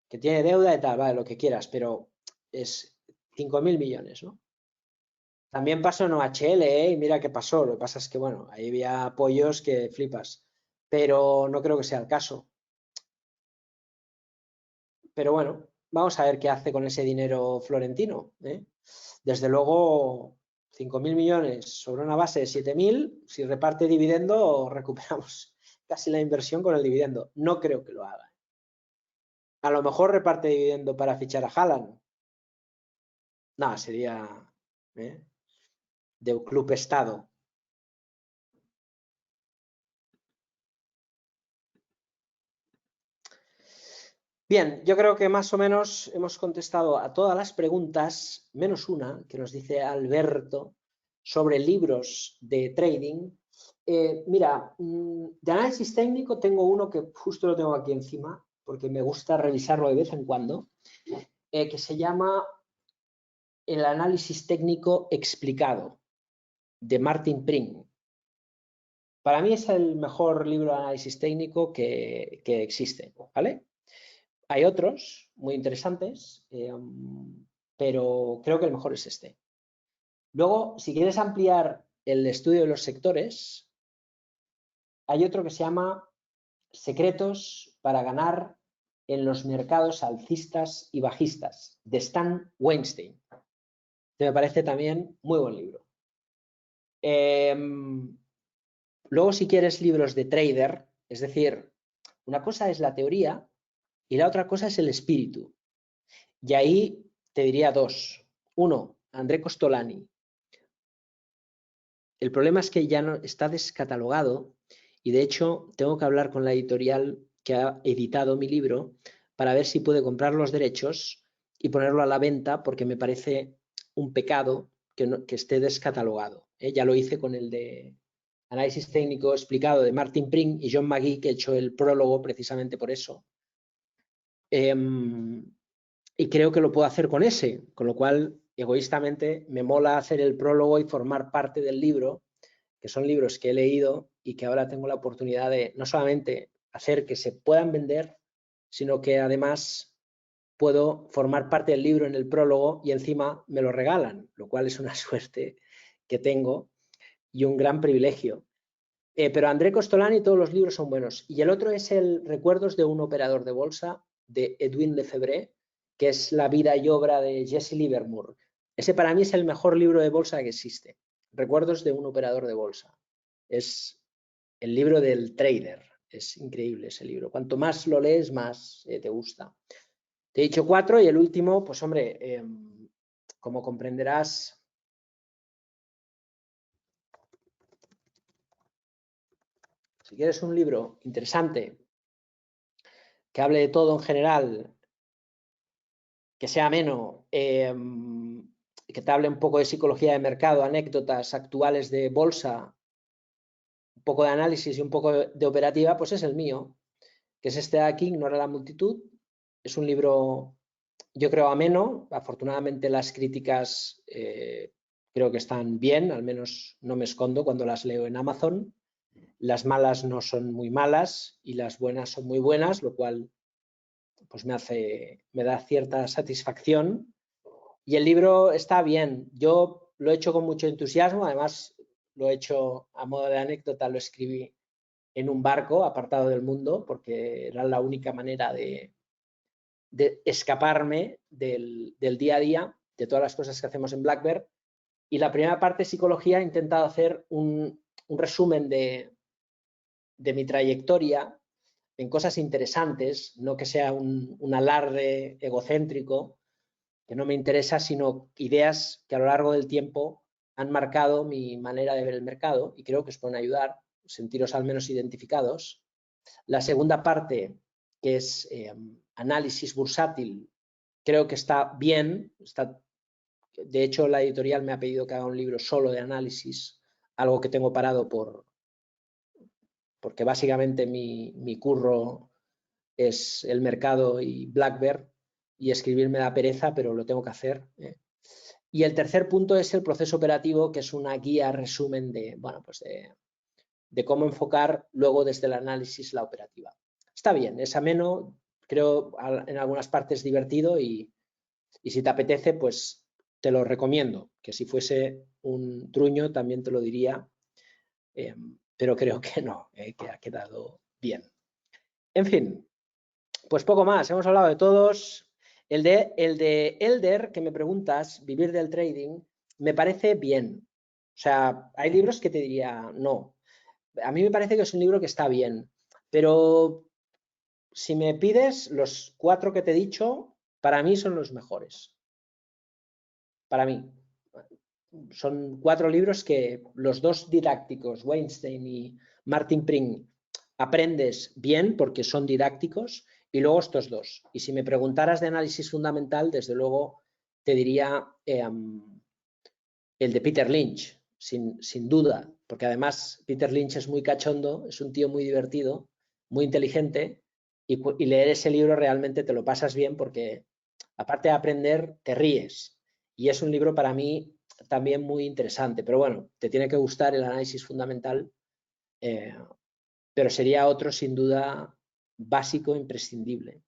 [SPEAKER 1] que tiene deuda y tal, vale, lo que quieras, pero es 5.000 millones, ¿no? También pasó en OHL, y mira qué pasó. Lo que pasa es que, bueno, ahí había apoyos que flipas, pero no creo que sea el caso. Pero bueno, vamos a ver qué hace con ese dinero Florentino. Desde luego, 5.000 millones sobre una base de 7.000, si reparte dividendo, recuperamos casi la inversión con el dividendo. No creo que lo haga. A lo mejor reparte dividendo para fichar a Haaland. No, sería de un club estado. Bien, yo creo que más o menos hemos contestado a todas las preguntas, menos una que nos dice Alberto sobre libros de trading. Mira, de análisis técnico tengo uno que justo lo tengo aquí encima, porque me gusta revisarlo de vez en cuando, que se llama El análisis técnico explicado, de Martin Pring. Para mí es el mejor libro de análisis técnico que existe, ¿vale? Hay otros muy interesantes, pero creo que el mejor es este. Luego, si quieres ampliar el estudio de los sectores, hay otro que se llama Secretos para ganar en los mercados alcistas y bajistas, de Stan Weinstein, que me parece también muy buen libro. Luego, si quieres libros de trader, es decir, una cosa es la teoría y la otra cosa es el espíritu. Y ahí te diría dos. Uno, André Costolani. El problema es que ya no está descatalogado y de hecho tengo que hablar con la editorial que ha editado mi libro para ver si puede comprar los derechos y ponerlo a la venta, porque me parece un pecado que esté descatalogado. Ya lo hice con el de análisis técnico explicado de Martin Pring y John McGee, que he hecho el prólogo precisamente por eso. Y creo que lo puedo hacer con ese, con lo cual, egoístamente, me mola hacer el prólogo y formar parte del libro, que son libros que he leído y que ahora tengo la oportunidad de no solamente hacer que se puedan vender, sino que además puedo formar parte del libro en el prólogo y encima me lo regalan, lo cual es una suerte que tengo y un gran privilegio. Pero André Costolani, todos los libros son buenos. Y el otro es el Recuerdos de un operador de bolsa, de Edwin Lefebvre, que es la vida y obra de Jesse Livermore. Ese para mí es el mejor libro de bolsa que existe. Recuerdos de un operador de bolsa. Es el libro del trader. Es increíble ese libro. Cuanto más lo lees, más te gusta. Te he dicho 4 y el último, pues hombre, como comprenderás, si quieres un libro interesante, que hable de todo en general, que sea ameno, que te hable un poco de psicología de mercado, anécdotas actuales de bolsa, un poco de análisis y un poco de operativa, pues es el mío, que es este de aquí, Ignora la multitud. Es un libro, yo creo, ameno. Afortunadamente las críticas creo que están bien, al menos no me escondo cuando las leo en Amazon. Las malas no son muy malas y las buenas son muy buenas, lo cual pues me da cierta satisfacción. Y el libro está bien. Yo lo he hecho con mucho entusiasmo, además lo he hecho a modo de anécdota, lo escribí en un barco apartado del mundo porque era la única manera de escaparme del día a día, de todas las cosas que hacemos en Black Bear. Y la primera parte, psicología, he intentado hacer un resumen de mi trayectoria en cosas interesantes, no que sea un alarde egocéntrico, que no me interesa, sino ideas que a lo largo del tiempo han marcado mi manera de ver el mercado y creo que os pueden ayudar, sentiros al menos identificados. La segunda parte, que es análisis bursátil, creo que está bien. De hecho, la editorial me ha pedido que haga un libro solo de análisis, algo que tengo parado porque básicamente mi curro es el mercado y Black Bear, y escribir me da pereza, pero lo tengo que hacer. Y el tercer punto es el proceso operativo, que es una guía resumen de, bueno, pues de cómo enfocar luego desde el análisis la operativa. Está bien, es ameno, creo en algunas partes divertido y si te apetece, pues te lo recomiendo, que si fuese un truño también te lo diría, pero creo que no, que ha quedado bien. En fin, pues poco más, hemos hablado de todos. El de Elder, que me preguntas, Vivir del Trading, me parece bien. O sea, hay libros que te diría no. A mí me parece que es un libro que está bien, pero si me pides, los 4 que te he dicho, para mí son los mejores. Para mí. Son 4 libros que los 2 didácticos, Weinstein y Martin Pring, aprendes bien porque son didácticos, y luego estos 2. Y si me preguntaras de análisis fundamental, desde luego te diría el de Peter Lynch, sin duda, porque además Peter Lynch es muy cachondo, es un tío muy divertido, muy inteligente, y leer ese libro realmente te lo pasas bien porque aparte de aprender, te ríes. Y es un libro para mí también muy interesante, pero bueno, te tiene que gustar el análisis fundamental, pero sería otro sin duda básico, imprescindible.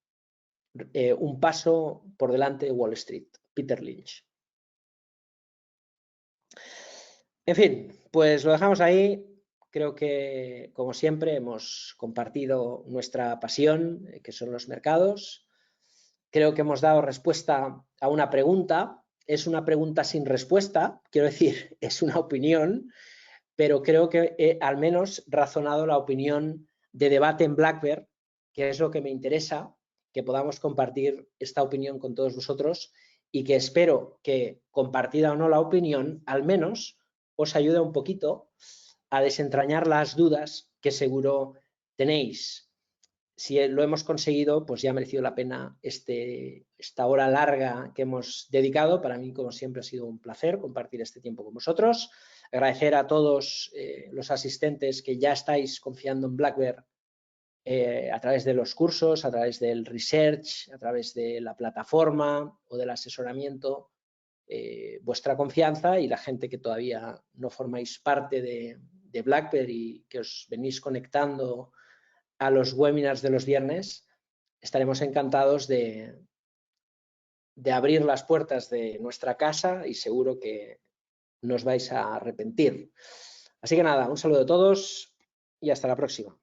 [SPEAKER 1] Un paso por delante de Wall Street, Peter Lynch. En fin, pues lo dejamos ahí. Creo que, como siempre, hemos compartido nuestra pasión, que son los mercados. Creo que hemos dado respuesta a una pregunta. Es una pregunta sin respuesta, quiero decir, es una opinión, pero creo que he al menos razonado la opinión de debate en Black Bear, que es lo que me interesa, que podamos compartir esta opinión con todos vosotros y que espero que, compartida o no la opinión, al menos os ayude un poquito a desentrañar las dudas que seguro tenéis. Si lo hemos conseguido, pues ya ha merecido la pena esta hora larga que hemos dedicado. Para mí, como siempre, ha sido un placer compartir este tiempo con vosotros. Agradecer a todos los asistentes que ya estáis confiando en Black Bear a través de los cursos, a través del research, a través de la plataforma o del asesoramiento, vuestra confianza, y la gente que todavía no formáis parte de Black Bear y que os venís conectando a los webinars de los viernes, estaremos encantados de abrir las puertas de nuestra casa y seguro que no os vais a arrepentir. Así que nada, un saludo a todos y hasta la próxima.